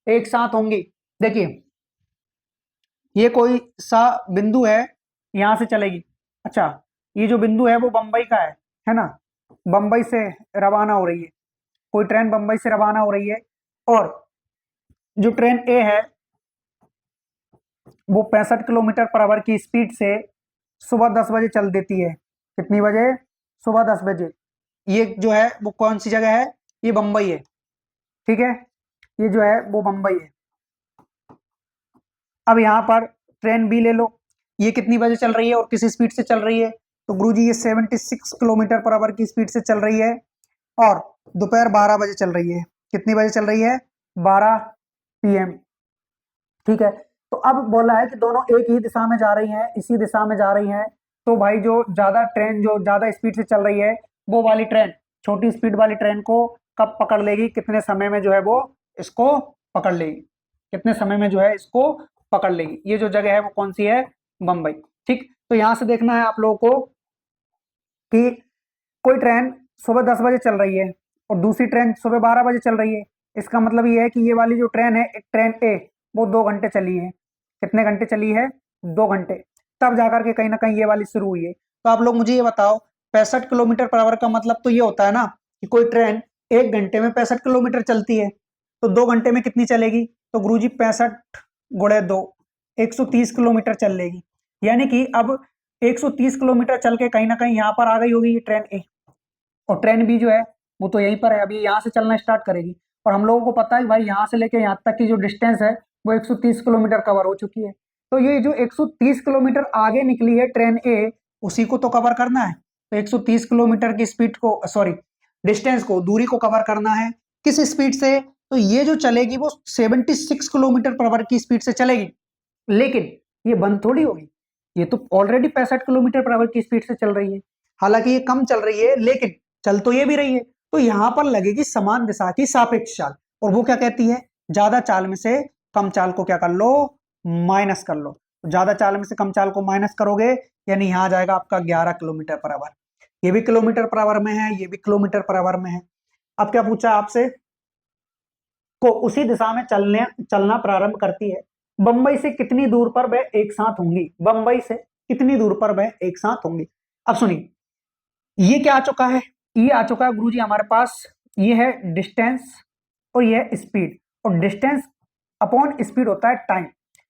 S1: एक साथ होंगी। देखिए, ये कोई सा बिंदु है, यहां से चलेगी। अच्छा, ये जो बिंदु है वो बंबई का है ना? बंबई से रवाना हो रही है, कोई ट्रेन बंबई से रवाना हो रही है और जो ट्रेन ए है वो 65 किलोमीटर पर आवर की स्पीड से सुबह 10 बजे चल देती है। कितनी बजे? सुबह 10 बजे। ये जो है वो कौन सी जगह है? ये बंबई है। ठीक है, ये जो है वो बंबई है। अब यहाँ पर ट्रेन बी ले लो, ये कितनी बजे चल रही है और किस स्पीड से चल रही है? तो गुरुजी ये 76 किलोमीटर पर आवर की स्पीड से चल रही है और दोपहर 12 बजे चल रही है। कितनी बजे चल रही है? 12 PM। ठीक है, तो अब बोला है कि दोनों एक ही दिशा में जा रही हैं, इसी दिशा में जा रही हैं। तो भाई जो ज्यादा ट्रेन जो ज्यादा स्पीड से चल रही है वो वाली ट्रेन छोटी स्पीड वाली ट्रेन को कब पकड़ लेगी? कितने समय में जो है वो इसको पकड़ लेगी? कितने समय में जो है इसको पकड़ लेगी? ये जो जगह है वो कौन सी है? बंबई। ठीक, तो यहां से देखना है आप लोगों को कि कोई ट्रेन सुबह 10 बजे चल रही है और दूसरी ट्रेन सुबह 12 बजे चल रही है। इसका मतलब ये है कि ये वाली जो ट्रेन है, ट्रेन ए, वो 2 घंटे चली है। कितने घंटे चली है? 2 घंटे। तब जाकर के कहीं ना कहीं ये वाली शुरू हुई है। तो आप लोग मुझे ये बताओ, 65 किलोमीटर पर आवर का मतलब तो ये होता है ना कि कोई ट्रेन 1 घंटे में 65 किलोमीटर चलती है, तो 2 घंटे में कितनी चलेगी? तो गुरुजी 65 × 2 130 किलोमीटर चल लेगी। यानी कि अब 130 किलोमीटर चल के कहीं ना कहीं यहाँ पर आ गई होगी ये ट्रेन ए, और ट्रेन बी जो है वो तो यहीं पर है, अभी यहाँ से चलना स्टार्ट करेगी। और हम लोगों को पता है कि भाई यहाँ से लेके यहाँ तक की जो डिस्टेंस है वो 130 किलोमीटर कवर हो चुकी है। तो ये जो 130 किलोमीटर आगे निकली है ट्रेन ए, उसी को तो कवर करना है। तो 130 किलोमीटर की स्पीड को, सॉरी डिस्टेंस को, दूरी को कवर करना है किस स्पीड से? तो ये जो चलेगी वो 76 किलोमीटर पर आवर की स्पीड से चलेगी। लेकिन ये बंद थोड़ी होगी, ये तो ऑलरेडी 65 किलोमीटर पर आवर की स्पीड से चल रही है। हालांकि ये कम चल रही है लेकिन चल तो ये भी रही है। तो यहां पर लगेगी समान दिशा की सापेक्ष चाल, और वो क्या कहती है? ज्यादा चाल में से कम चाल को क्या कर लो? माइनस कर लो। तो ज्यादा चाल में से कम चाल को माइनस करोगे यानी यहां आ जाएगा आपका 11 किलोमीटर पर आवर। ये भी किलोमीटर पर आवर में है, ये भी किलोमीटर पर आवर में है। अब क्या पूछा आपसे? को उसी दिशा में चलना प्रारंभ करती है। बंबई से कितनी दूर पर वह एक साथ होंगी? बंबई से कितनी दूर पर वह एक साथ होंगी? अब सुनिए, ये क्या आ चुका है? ये आ चुका है गुरुजी हमारे पास, ये है डिस्टेंस और ये है स्पीड। और डिस्टेंस अपॉन स्पीड होता है टाइम।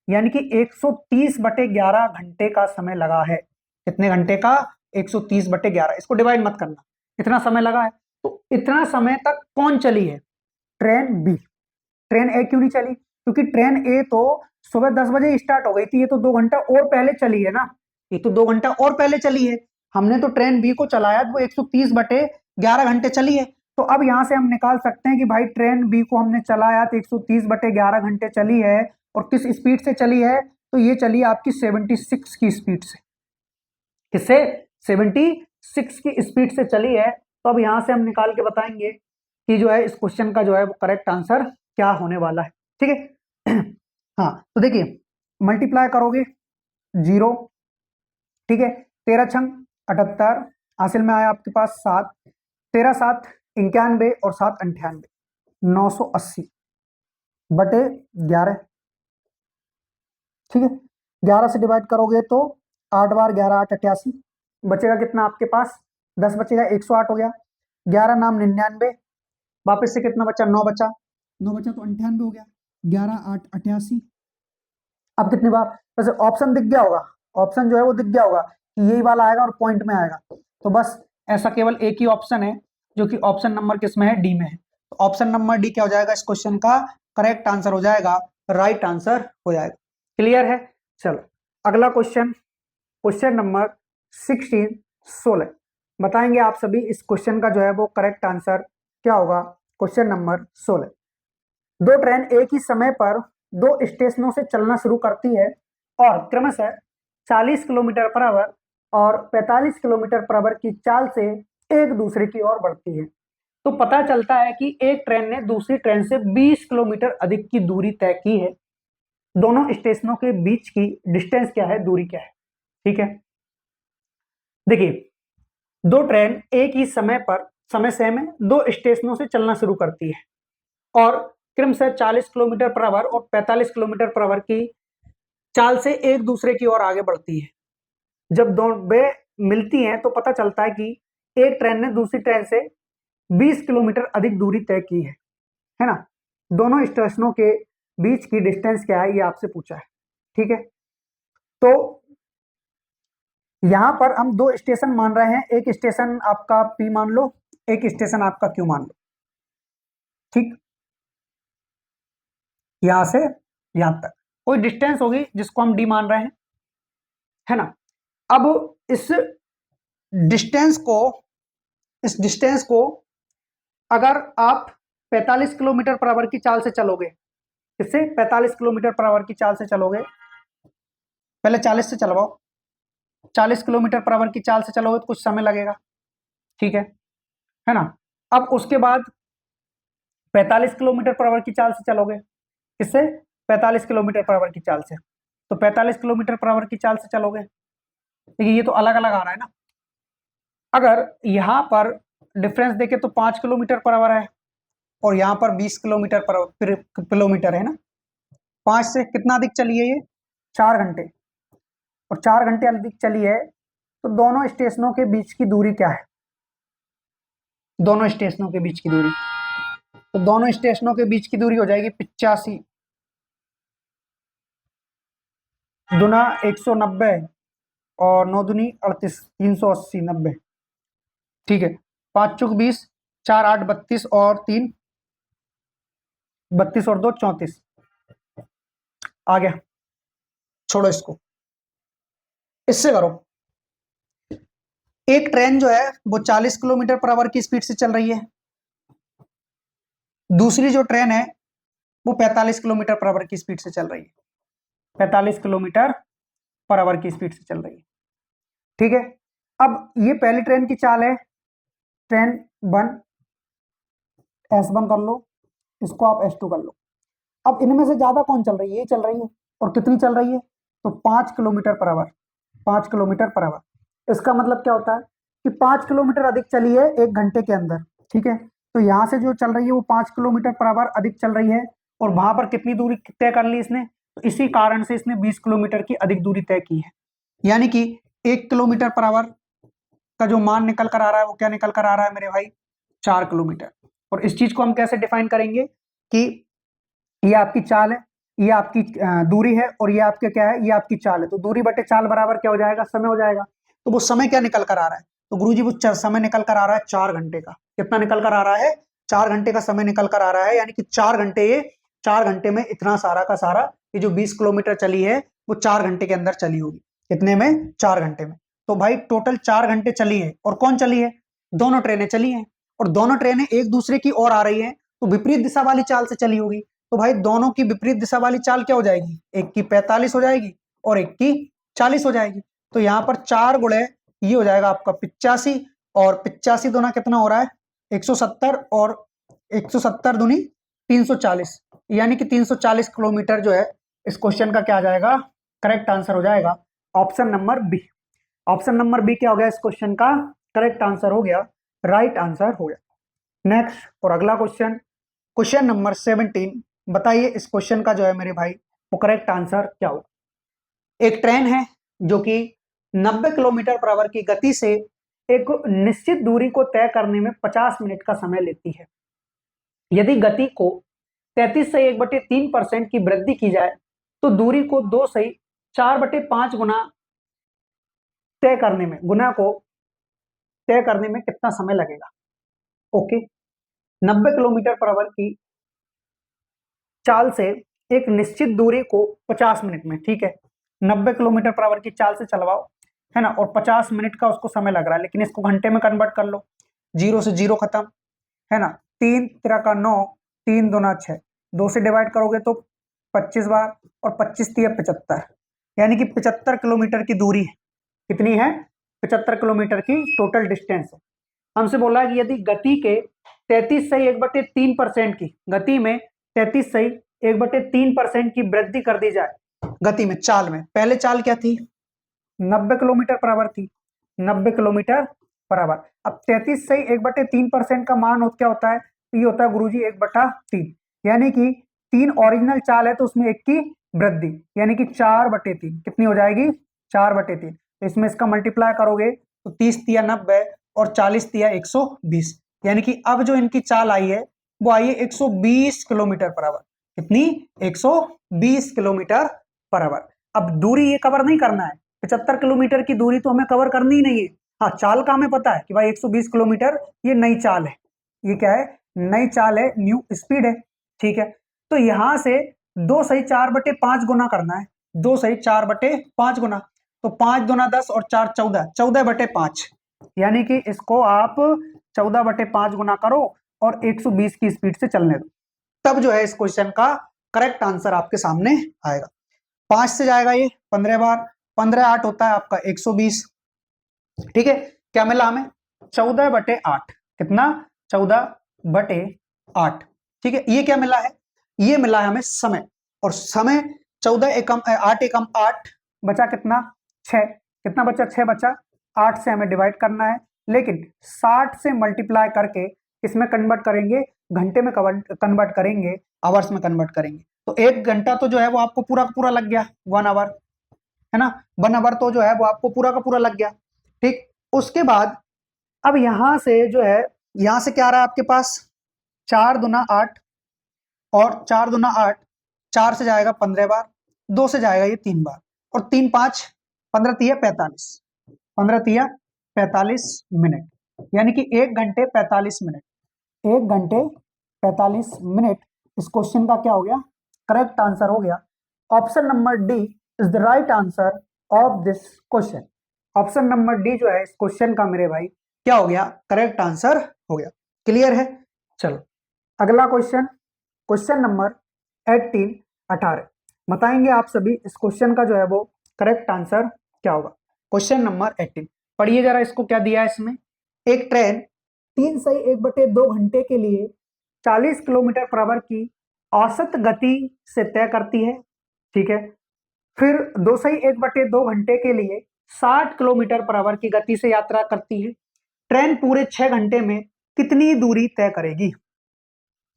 S1: यानी कि 130/11 घंटे का समय लगा है। कितने घंटे का? 130/11। इसको डिवाइड मत करना, इतना समय लगा है। तो इतना समय तक कौन चली है? Train B. ट्रेन ए क्यों नहीं चली? क्योंकि ट्रेन ए तो सुबह 10 बजे स्टार्ट हो गई थी, ये तो 2 घंटा और पहले चली है ना, ये तो 2 घंटा और पहले चली है। हमने तो ट्रेन बी को चलाया तो वो 130/11 घंटे चली है। तो अब यहां से हम निकाल सकते हैं कि भाई ट्रेन बी को हमने चलाया तो 130/11 घंटे चली है, और किस स्पीड से चली है? तो ये चली आपकी 76 की स्पीड से। किससे? 76 की स्पीड से चली है। तो अब यहां से हम निकाल के बताएंगे कि जो है इस क्वेश्चन का जो है वो करेक्ट आंसर क्या होने वाला है। ठीक है। हाँ, तो देखिए मल्टीप्लाई करोगे 0, ठीक है, 13 छंग 78, हासिल में आया आपके पास 7, 13 7 91 और 7 98, 980/11। ठीक है, 11 से डिवाइड करोगे तो 8 बार 11 8 88, बचेगा कितना आपके पास? 10 बचेगा, 108 हो गया। 11 नाम 99, वापस से कितना बचा? 9 बचा, 9 बचा तो 98 हो गया। 11 8 88। अब कितनी बार? वैसे ऑप्शन दिख गया होगा, ऑप्शन जो है वो दिख गया होगा कि यही वाला आएगा और पॉइंट में आएगा। तो बस ऐसा केवल एक ही ऑप्शन है जो कि ऑप्शन नंबर किसमें है? डी में है। तो ऑप्शन नंबर डी क्या हो जाएगा? इस क्वेश्चन का करेक्ट आंसर हो जाएगा, राइट आंसर हो जाएगा। क्लियर है? चलो अगला क्वेश्चन, क्वेश्चन नंबर 16 बताएंगे आप सभी इस क्वेश्चन का जो है वो करेक्ट आंसर क्या होगा। क्वेश्चन नंबर 16, दो ट्रेन एक ही समय पर दो स्टेशनों से चलना शुरू करती है और क्रमशः 40 किलोमीटर पर आवर और 45 किलोमीटर पर आवर की चाल से एक दूसरे की ओर बढ़ती है। तो पता चलता है कि एक ट्रेन ने दूसरी ट्रेन से 20 किलोमीटर अधिक की दूरी तय की है। दोनों स्टेशनों के बीच की डिस्टेंस क्या है, दूरी क्या है? ठीक है, देखिए दो ट्रेन एक ही समय पर समय से में दो स्टेशनों से चलना शुरू करती है और क्रमशः 40 किलोमीटर पर आवर और 45 किलोमीटर पर आवर की चाल से एक दूसरे की ओर आगे बढ़ती है। जब दोनों वे मिलती हैं तो पता चलता है कि एक ट्रेन ने दूसरी ट्रेन से 20 किलोमीटर अधिक दूरी तय की है ना। दोनों स्टेशनों के बीच की डिस्टेंस क्या है ये आपसे पूछा है। ठीक है, तो यहां पर हम दो स्टेशन मान रहे हैं, एक स्टेशन आपका पी मान लो, एक स्टेशन आपका क्यू मान लो। ठीक, यहां से यहां तक कोई डिस्टेंस होगी जिसको हम डी मान रहे हैं, है ना। अब इस डिस्टेंस को इस डिस्टेंस को अगर आप 45 किलोमीटर पर आवर की चाल से चलोगे, इससे 45 किलोमीटर पर आवर की चाल से चलोगे, पहले 40 से चलवाओ, 40 किलोमीटर पर आवर की चाल से चलोगे तो कुछ समय लगेगा, ठीक है ना। अब उसके बाद 45 किलोमीटर पर आवर की चाल से चलोगे, इससे 45 किलोमीटर पर आवर की चाल से, तो 45 किलोमीटर पर आवर की चाल से चलोगे। देखिए ये तो अलग अलग आ रहा है ना। अगर यहां पर डिफरेंस देखे तो 5 किलोमीटर पर आवर है और यहां पर 20 किलोमीटर पर किलोमीटर है ना। 5 से कितना अधिक चली है ये? 4 घंटे, और 4 घंटे अधिक चली है। तो दोनों स्टेशनों के बीच की दूरी क्या है? दोनों स्टेशनों के बीच की दूरी, तो दोनों स्टेशनों के बीच की दूरी हो जाएगी 85 दुना 190 और 9 दूनी 38, 380 90। ठीक है, 5 चुक 20, 4 8 32 और 3 32 और 2 34। आ गया, छोड़ो इसको, इससे करो। एक ट्रेन जो है वो 40 किलोमीटर पर आवर की स्पीड से चल रही है, दूसरी जो ट्रेन है वो 45 किलोमीटर पर आवर की स्पीड से चल रही है, 45 किलोमीटर पर आवर की स्पीड से चल रही है। ठीक है, अब ये पहली ट्रेन की चाल है, ट्रेन 1 S1 कर लो, इसको आप S2 कर लो। अब इनमें से ज्यादा कौन चल रही है? ये चल रही है, और कितनी चल रही है? तो 5 kilometre per our, 5 kilometre per our. इसका मतलब क्या होता है कि 5 किलोमीटर अधिक चली है 1 घंटे के अंदर। ठीक है, तो यहां से जो चल रही है वो 5 किलोमीटर पर आवर अधिक चल रही है, और वहां पर कितनी दूरी तय कर ली इसने? तो इसी कारण से इसने 20 किलोमीटर की अधिक दूरी तय की है। यानी कि 1 किलोमीटर पर आवर का जो मान निकल कर आ रहा है वो क्या निकल कर आ रहा है मेरे भाई? 4 किलोमीटर। और इस चीज को हम कैसे डिफाइन करेंगे कि ये आपकी चाल है, ये आपकी दूरी है और ये आपके क्या है, ये आपकी चाल है। तो दूरी बटे चाल बराबर क्या हो जाएगा, समय हो जाएगा। तो वो समय क्या निकल कर आ रहा है, तो गुरुजी वो समय निकल कर आ रहा है 4 घंटे का। कितना निकल कर आ रहा है, 4 घंटे का समय निकल कर आ रहा है। यानी कि 4 घंटे, ये 4 घंटे में इतना सारा का सारा ये जो 20 किलोमीटर चली है वो 4 घंटे के अंदर चली होगी। कितने में, 4 घंटे में। तो भाई टोटल 4 घंटे चली है। और कौन चली है, दोनों ट्रेनें चली हैं। और दोनों ट्रेनें एक दूसरे की ओर आ रही हैं, तो विपरीत दिशा वाली चाल से चली होगी। तो भाई दोनों की विपरीत दिशा वाली चाल क्या हो जाएगी, एक की 45 हो जाएगी और एक की 40 हो जाएगी। तो यहाँ पर 4 गुणे ये हो जाएगा आपका 85, और 85 दूना कितना हो रहा है 170, और 170 दूनी 340, यानी कि 340 किलोमीटर जो है इस क्वेश्चन का क्या आ जाएगा, करेक्ट आंसर हो जाएगा option number B. Option number B क्या हो गया इस क्वेश्चन का करेक्ट आंसर हो गया, राइट आंसर हो गया। नेक्स्ट और अगला क्वेश्चन, क्वेश्चन नंबर 17, बताइए इस क्वेश्चन का जो है मेरे भाई वो करेक्ट आंसर क्या होगा। एक ट्रेन है जो कि 90 किलोमीटर पर आवर की गति से एक निश्चित दूरी को तय करने में 50 मिनट का समय लेती है। यदि गति को 33 से 1/3% की वृद्धि की जाए तो दूरी को 2 से 4/5 गुना तय करने में, गुना को तय करने में कितना समय लगेगा। ओके, 90 किलोमीटर पर आवर की चाल से एक निश्चित दूरी को 50 मिनट में, ठीक है, 90 किलोमीटर पर आवर की चाल से चलवाओ, है ना, और 50 मिनट का उसको समय लग रहा है, लेकिन इसको घंटे में कन्वर्ट कर लो। 0 से 0 खत्म, है ना, 3 3 का 9, 3 दूना 6, 2 से डिवाइड करोगे तो 25 बार, और 25 3 75, यानी कि 75 किलोमीटर की दूरी है। कितनी है, 75 किलोमीटर की टोटल डिस्टेंस है। हमसे बोला है कि यदि गति के 33 से 1/3% की, गति में 33 से 1/3% की वृद्धि कर दी जाए गति में, चाल में, पहले चाल क्या थी 90 किलोमीटर पर आवर थी, 90 किलोमीटर पर आवर। अब 33 से 1/3% का मान क्या होता है, ये होता है गुरुजी 1/3, यानी कि 3 ओरिजिनल चाल है तो उसमें 1 की वृद्धि, यानी कि 4/3 कितनी हो जाएगी, 4/3। तो इसमें इसका मल्टीप्लाई करोगे तो 30 तिया 90 और 40 तिया 120, यानी कि अब जो इनकी चाल आई है वो आई है 120 किलोमीटर पर आवर। कितनी, 120 किलोमीटर पर आवर। अब दूरी ये कवर नहीं करना है, 75 किलोमीटर की दूरी तो हमें कवर करनी ही नहीं है। हाँ, चाल का हमें पता है कि भाई 120 किलोमीटर ये नई चाल है, ये क्या है, नई चाल है, न्यू स्पीड है, ठीक है। तो यहां से 2 सही 4/5 गुना करना है, 2 सही 4/5 गुना, तो 5 दूना 10 और 4 14, 14/5, यानी कि इसको आप 14/5 गुना करो और 120 की स्पीड से चलने दो, तब जो है इस क्वेश्चन का करेक्ट आंसर आपके सामने आएगा। 5 से जाएगा ये 15 बार, 15 8 होता है आपका 120, ठीक है। क्या मिला हमें, 14/8, कितना, 14/8, ठीक है। ये क्या मिला है, ये मिला है हमें समय, और समय 14 एकम 8 एकम 8 बचा कितना, 6, कितना बचा, 6 बचा, 8 से हमें डिवाइड करना है, लेकिन 60 से मल्टीप्लाई करके इसमें कन्वर्ट करेंगे, घंटे में कन्वर्ट करेंगे, आवर्स में कन्वर्ट करेंगे, तो 1 घंटा तो जो है वो आपको पूरा का पूरा लग गया, 1 आवर, है ना, 1 आवर तो जो है वो आपको पूरा का पूरा लग गया, ठीक। उसके बाद अब यहां से जो है, यहां से क्या आ रहा है आपके पास, 4 दूना 8 और 4 दूना 8, 4 से जाएगा 15 बार, 2 से जाएगा ये 3 बार, और 3 5 15 तिया 45, 15 तिया 45 मिनट, यानी कि 1 घंटे 45 मिनट, 1 घंटे 45 मिनट इस क्वेश्चन का क्या हो गया, करेक्ट आंसर हो गया। Option number D is the right answer of this question. Option number D जो है इस क्वेश्चन का मेरे भाई क्या हो गया, करेक्ट आंसर हो गया। क्लियर है, चलो अगला क्वेश्चन, क्वेश्चन नंबर 18 बताएंगे आप सभी इस क्वेश्चन का जो है वो करेक्ट आंसर क्या होगा। क्वेश्चन नंबर 18 पढ़िए जरा, इसको क्या दिया है इसमें, एक ट्रेन 3 से 1/2 घंटे के लिए 40 किलोमीटर पर आवर की औसत गति से तय करती है, ठीक है। फिर 2 से 1/2 घंटे के लिए 60 किलोमीटर पर आवर की गति से यात्रा करती है। ट्रेन पूरे 6 घंटे में कितनी दूरी तय करेगी,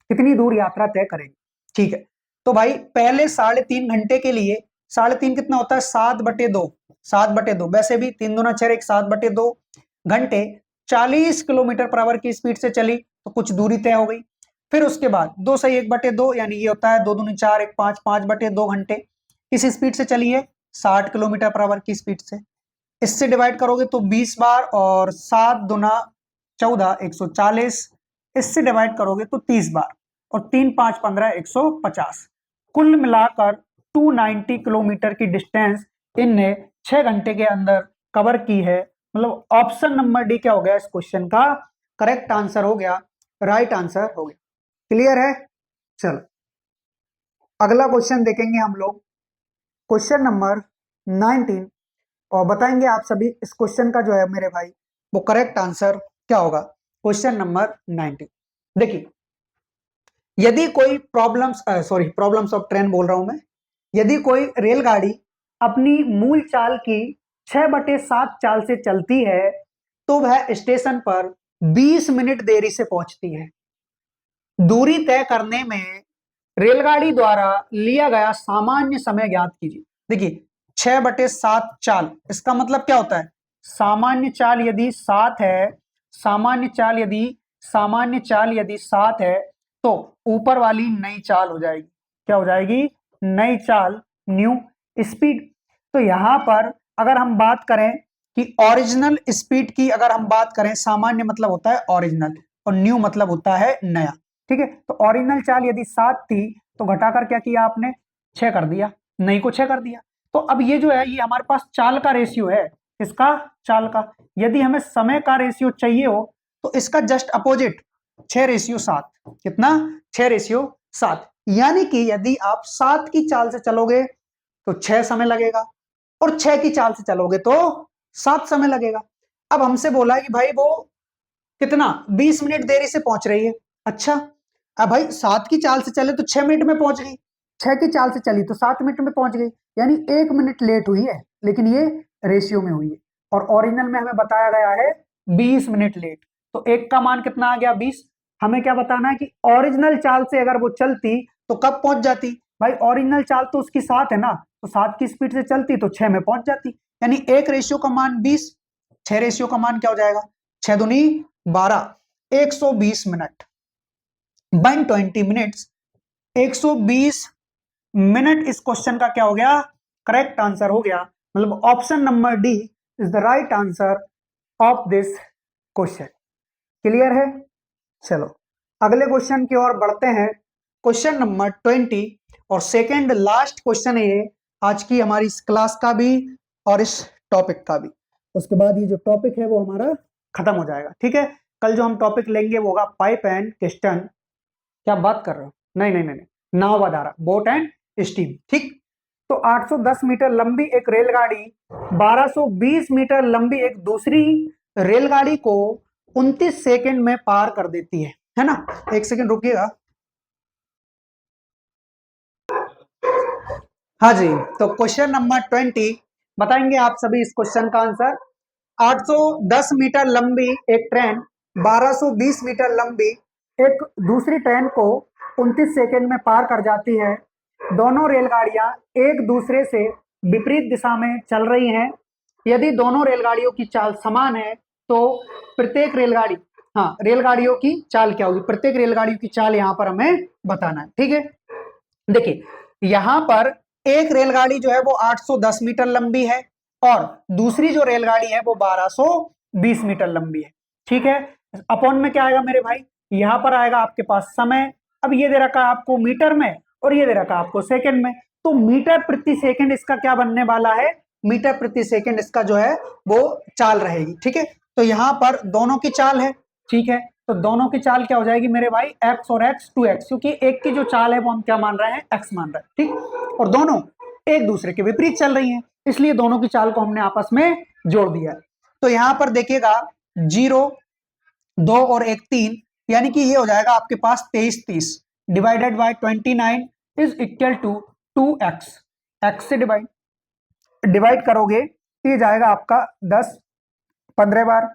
S1: कितनी दूर यात्रा तय करेगी, ठीक है। तो भाई पहले 3.5 घंटे के लिए, 3.5 कितना होता है, 7/2, 7/2, वैसे भी 3 दूना 6, 7/2 घंटे 40 किलोमीटर पर आवर की स्पीड से चली तो कुछ दूरी तय हो गई। फिर उसके बाद 2 सही 1/2 यानी ये होता है 2 दूनी 4 1 5 5/2 घंटे। किस स्पीड से चली है? 60 किलोमीटर पर आवर की स्पीड से। इससे डिवाइड करोगे तो 20 बार, और 7 दूना 14 140। इससे डिवाइड करोगे तो 30 बार, और 3 5 15 150। कुल मिलाकर 290 किलोमीटर की डिस्टेंस इनने 6 घंटे के अंदर कवर की है। मतलब ऑप्शन नंबर डी क्या हो गया इस क्वेश्चन का करेक्ट आंसर हो गया, राइट आंसर हो गया। क्लियर है? चलो अगला क्वेश्चन देखेंगे हम लोग, क्वेश्चन नंबर 19, और बताएंगे आप सभी इस क्वेश्चन का जो है मेरे भाई वो करेक्ट आंसर क्या होगा। क्वेश्चन नंबर 19 देखिए, यदि कोई प्रॉब्लम्स ऑफ ट्रेन बोल रहा हूं मैं, यदि कोई रेलगाड़ी अपनी मूल चाल की 6/7 चाल से चलती है तो वह स्टेशन पर 20 मिनट देरी से पहुंचती है। दूरी तय करने में रेलगाड़ी द्वारा लिया गया सामान्य समय ज्ञात कीजिए। देखिए 6/7 चाल, इसका मतलब क्या होता है? सामान्य चाल यदि 7 है, सामान्य चाल यदि 7 है तो ऊपर वाली नई चाल हो जाएगी। क्या हो जाएगी? नई चाल, न्यू स्पीड। तो यहां पर अगर हम बात करें कि ओरिजिनल स्पीड की, अगर हम बात करें, सामान्य मतलब होता है ओरिजिनल और न्यू मतलब होता है नया। ठीक है, तो ओरिजिनल चाल यदि 7 थी तो घटाकर क्या किया आपने? 6 कर दिया, नई को 6 कर दिया। तो अब ये जो है ये हमारे पास चाल का रेशियो है, इसका चाल का। यदि हमें समय का रेशियो चाहिए हो तो इसका जस्ट अपोजिट 6:7। कितना? 6:7। यानी कि यदि आप 7 की चाल से चलोगे तो 6 समय लगेगा, और 6 की चाल से चलोगे तो 7 समय लगेगा। अब हमसे बोला है कि भाई वो कितना 20 मिनट देरी से पहुंच रही है। अच्छा, अब भाई 7 की चाल से चले तो 6 मिनट में पहुंच गई, 6 की चाल से चली तो 7 मिनट में पहुंच गई, यानी 1 मिनट लेट हुई है, लेकिन ये रेशियो में हुई है। और ओरिजिनल में हमें बताया गया है 20 मिनट लेट। तो एक का मान कितना आ गया? 20। हमें क्या बताना है कि ओरिजिनल चाल से अगर वो चलती तो कब पहुंच जाती? भाई ओरिजिनल चाल तो उसकी 7 है ना, तो 7 की स्पीड से चलती तो 6 में पहुंच जाती। यानी एक रेशियो का मान 20, 6 रेशियो का मान क्या हो जाएगा? 6 दूनी 12, 120 मिनट, 120 मिनट्स, 120 मिनट इस क्वेश्चन का क्या हो गया? करेक्ट आंसर हो गया। मतलब option number D is the right answer of this question. Clear है? चलो अगले क्वेश्चन की ओर बढ़ते हैं, क्वेश्चन नंबर 20, और सेकंड लास्ट क्वेश्चन है ये आज की हमारी इस क्लास का भी और इस टॉपिक का भी। उसके बाद ये जो टॉपिक है वो हमारा खत्म हो जाएगा। ठीक है, कल जो हम टॉपिक लेंगे वो होगा पाइप एंड पिस्टन। क्या बात कर रहे हो? नहीं नहीं नहीं, नाव बधारा, बोट एंड स्टीम। ठीक, तो 810 मीटर लंबी एक रेलगाड़ी 1220 मीटर लंबी एक दूसरी रेलगाड़ी को 29 सेकंड में पार कर देती है ना? एक सेकंड रुकिएगा। हाँ जी, तो क्वेश्चन नंबर 20 बताएंगे आप सभी इस क्वेश्चन का आंसर। 810 मीटर लंबी एक ट्रेन 1220 मीटर लंबी एक दूसरी ट्रेन को 29 सेकंड में पार कर जाती है। दोनों रेलगाड़ियां एक दूसरे से विपरीत दिशा में चल रही हैं। यदि दोनों रेलगाड़ियों की चाल समान है तो प्रत्येक रेलगाड़ी, हाँ रेलगाड़ियों की चाल क्या होगी? प्रत्येक रेलगाड़ियों की चाल यहाँ पर हमें बताना है। ठीक है, देखिए यहां पर एक रेलगाड़ी जो है वो 810 मीटर लंबी है और दूसरी जो रेलगाड़ी है वो 1220 मीटर लंबी है। ठीक है, अपॉन में क्या आएगा मेरे भाई? यहां पर आएगा आपके पास समय। अब ये दे रखा है आपको मीटर में और ये दे रखा है आपको सेकंड में, तो मीटर प्रति सेकंड इसका क्या बनने वाला है? मीटर प्रति सेकंड इसका जो है वो चाल रहेगी। ठीक है, तो यहां पर दोनों की चाल है। ठीक है, तो दोनों की चाल क्या हो जाएगी मेरे भाई? x और x 2x, क्योंकि एक की जो चाल है वो हम क्या मान रहे हैं? x मान रहे हैं। ठीक, और दोनों एक दूसरे के विपरीत चल रही हैं, इसलिए दोनों की चाल को हमने आपस में जोड़ दिया। तो यहां पर देखिएगा 0 2 और 1 3, यानी कि ये हो जाएगा आपके पास 23 30 divided by 29 is equal to 2x। x से डिवाइड करोगे तो ये जाएगा आपका 10 15 बार।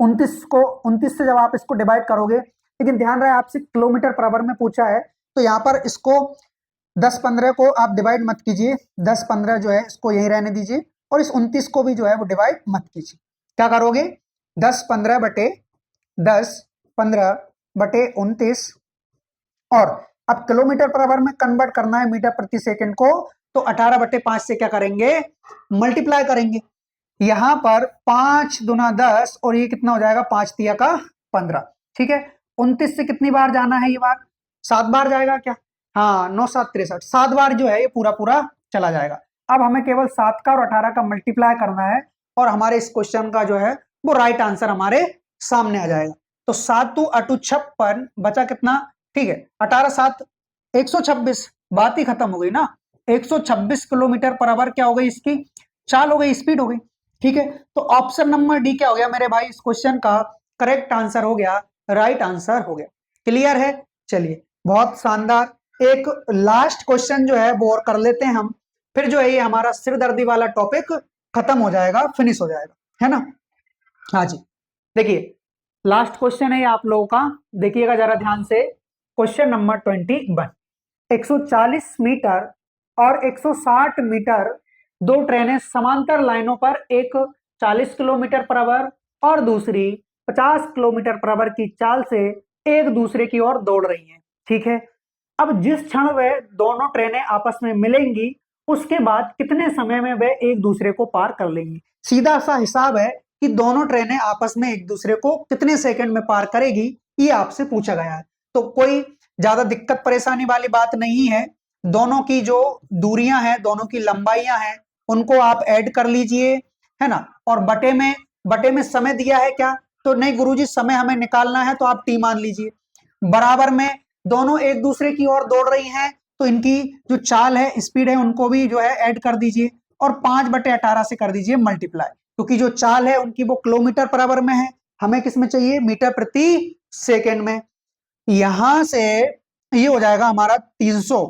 S1: 29 से जब आप इसको डिवाइड करोगे, लेकिन ध्यान रहे आपसे किलोमीटर पर आवर में पूछा है, तो यहाँ पर इसको 10 15 को आप डिवाइड मत कीजिए, 10 15 जो है इसको यहीं रहने दीजिए, और इस 29 को भी जो है वो डिवाइड मत कीजिए। क्या करोगे? 10 15 बटे 10 15 बटे 29, और अब किलोमीटर पर आवर में कन्वर्ट करना है मीटर प्रति सेकंड को, तो 18 बटे 5 से क्या करेंगे, मल्टीप्लाई करेंगे। यहां पर 5 दूना 10 और ये कितना हो जाएगा, 5 तिया का 15। ठीक है, 29 से कितनी बार जाना है, ये बार 7 बार जाएगा क्या, हाँ 9 7 63, 7 बार जो है ये पूरा पूरा चला जाएगा। अब हमें केवल 7 का और 18 का मल्टीप्लाई करना है और हमारे इस क्वेश्चन का जो है वो राइट आंसर हमारे सामने आ जाएगा। तो 7 2 8 56 बचा कितना, ठीक है 18 7 126, बात ही खत्म हो गई ना। 126 किलोमीटर पर आवर क्या हो गई, इसकी चाल हो गई, स्पीड हो गई। ठीक है, तो ऑप्शन नंबर डी क्या हो गया मेरे भाई, इस क्वेश्चन का करेक्ट आंसर हो गया, राइट आंसर हो गया। क्लियर है, चलिए बहुत शानदार। एक लास्ट क्वेश्चन जो है वो और कर लेते हैं हम, फिर जो है ये हमारा सिरदर्दी वाला टॉपिक खत्म हो जाएगा, फिनिश हो जाएगा, है ना। हाँ जी, देखिए लास्ट क्वेश्चन है आप लोगों का, देखिएगा जरा ध्यान से। क्वेश्चन नंबर 21, 140 मीटर और 160 मीटर दो ट्रेनें समांतर लाइनों पर, एक 40 किलोमीटर पर आवर और दूसरी 50 किलोमीटर पर आवर की चाल से एक दूसरे की ओर दौड़ रही हैं। ठीक है, अब जिस क्षण वे दोनों ट्रेनें आपस में मिलेंगी उसके बाद कितने समय में वे एक दूसरे को पार कर लेंगी। सीधा सा हिसाब है कि दोनों ट्रेनें आपस में एक दूसरे को कितने सेकंड में पार करेगी, ये आपसे पूछा गया है। तो कोई ज्यादा दिक्कत परेशानी वाली बात नहीं है, दोनों की जो दूरियां हैं, दोनों की लंबाइयां हैं, उनको आप ऐड कर लीजिए, है ना। और बटे में समय दिया है क्या, तो नहीं गुरुजी समय हमें निकालना है, तो आप टी मान लीजिए। बराबर में दोनों एक दूसरे की ओर दौड़ रही हैं, तो इनकी जो चाल है, स्पीड है, उनको भी जो है ऐड कर दीजिए और 5 बटे 18 से कर दीजिए मल्टीप्लाई, क्योंकि जो चाल है उनकी वो किलोमीटर पर आवर में है, हमें किस में चाहिए, मीटर प्रति सेकंड में। यहां से ये हो जाएगा हमारा 300,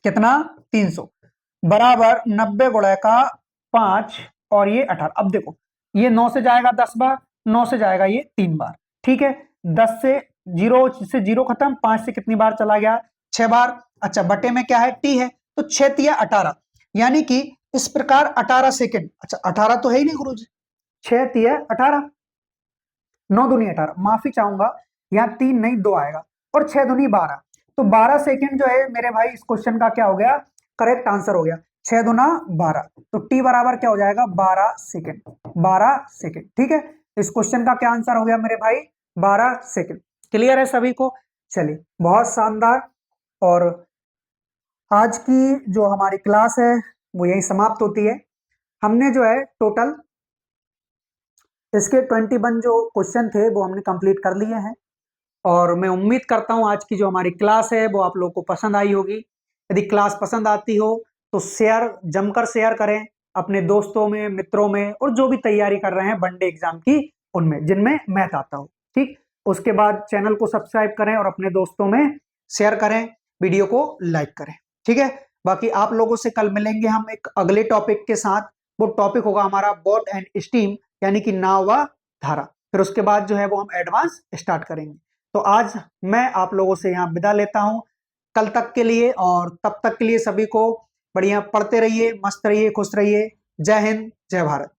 S1: कितना 300 बराबर 90 गुणा का 5 और ये 18। अब देखो ये 9 से जाएगा 10 बार, 9 से जाएगा ये 3 बार। ठीक है, 10 से 0 खत्म, 5 से कितनी बार चला गया, 6 बार। अच्छा बटे में क्या है, टी है, तो 6 तिया 18, यानी कि इस प्रकार 18 सेकंड। अच्छा 18 तो है ही नहीं गुरुजी, 6 तिया 18, 9 दूनी 18, माफी चाहूंगा यहाँ 3 नहीं 2 आएगा, और 6 दूनी 12, तो 12 सेकंड जो है मेरे भाई इस क्वेश्चन का क्या हो गया, करेक्ट आंसर हो गया। 6 दूना 12, तो टी बराबर क्या हो जाएगा, 12 सेकंड, 12 सेकंड। ठीक है, इस क्वेश्चन का क्या आंसर हो गया मेरे भाई, 12 सेकंड। क्लियर है सभी को, चलिए बहुत शानदार। और आज की जो हमारी क्लास है वो यही समाप्त होती है। हमने जो है टोटल इसके 21 जो क्वेश्चन थे वो हमने कंप्लीट कर लिए हैं, और मैं उम्मीद करता हूं आज की जो हमारी क्लास है वो आप लोगों को पसंद आई होगी। यदि क्लास पसंद आती हो तो शेयर, जमकर शेयर करें अपने दोस्तों में, मित्रों में, और जो भी तैयारी कर रहे हैं वनडे एग्जाम की उनमें, जिनमें मैथ आता हो। ठीक, उसके बाद चैनल को सब्सक्राइब करें और अपने दोस्तों में शेयर करें, वीडियो को लाइक करें। ठीक है, बाकी आप लोगों से कल मिलेंगे हम एक अगले टॉपिक के साथ। वो टॉपिक होगा हमारा बोट एंड स्टीम, यानी कि नाव व धारा। फिर उसके बाद जो है वो हम एडवांस स्टार्ट करेंगे। तो आज मैं आप लोगों से यहाँ विदा लेता हूँ कल तक के लिए, और तब तक के लिए सभी को बढ़िया पढ़ते रहिए, मस्त रहिए, खुश रहिए। जय हिंद, जय भारत।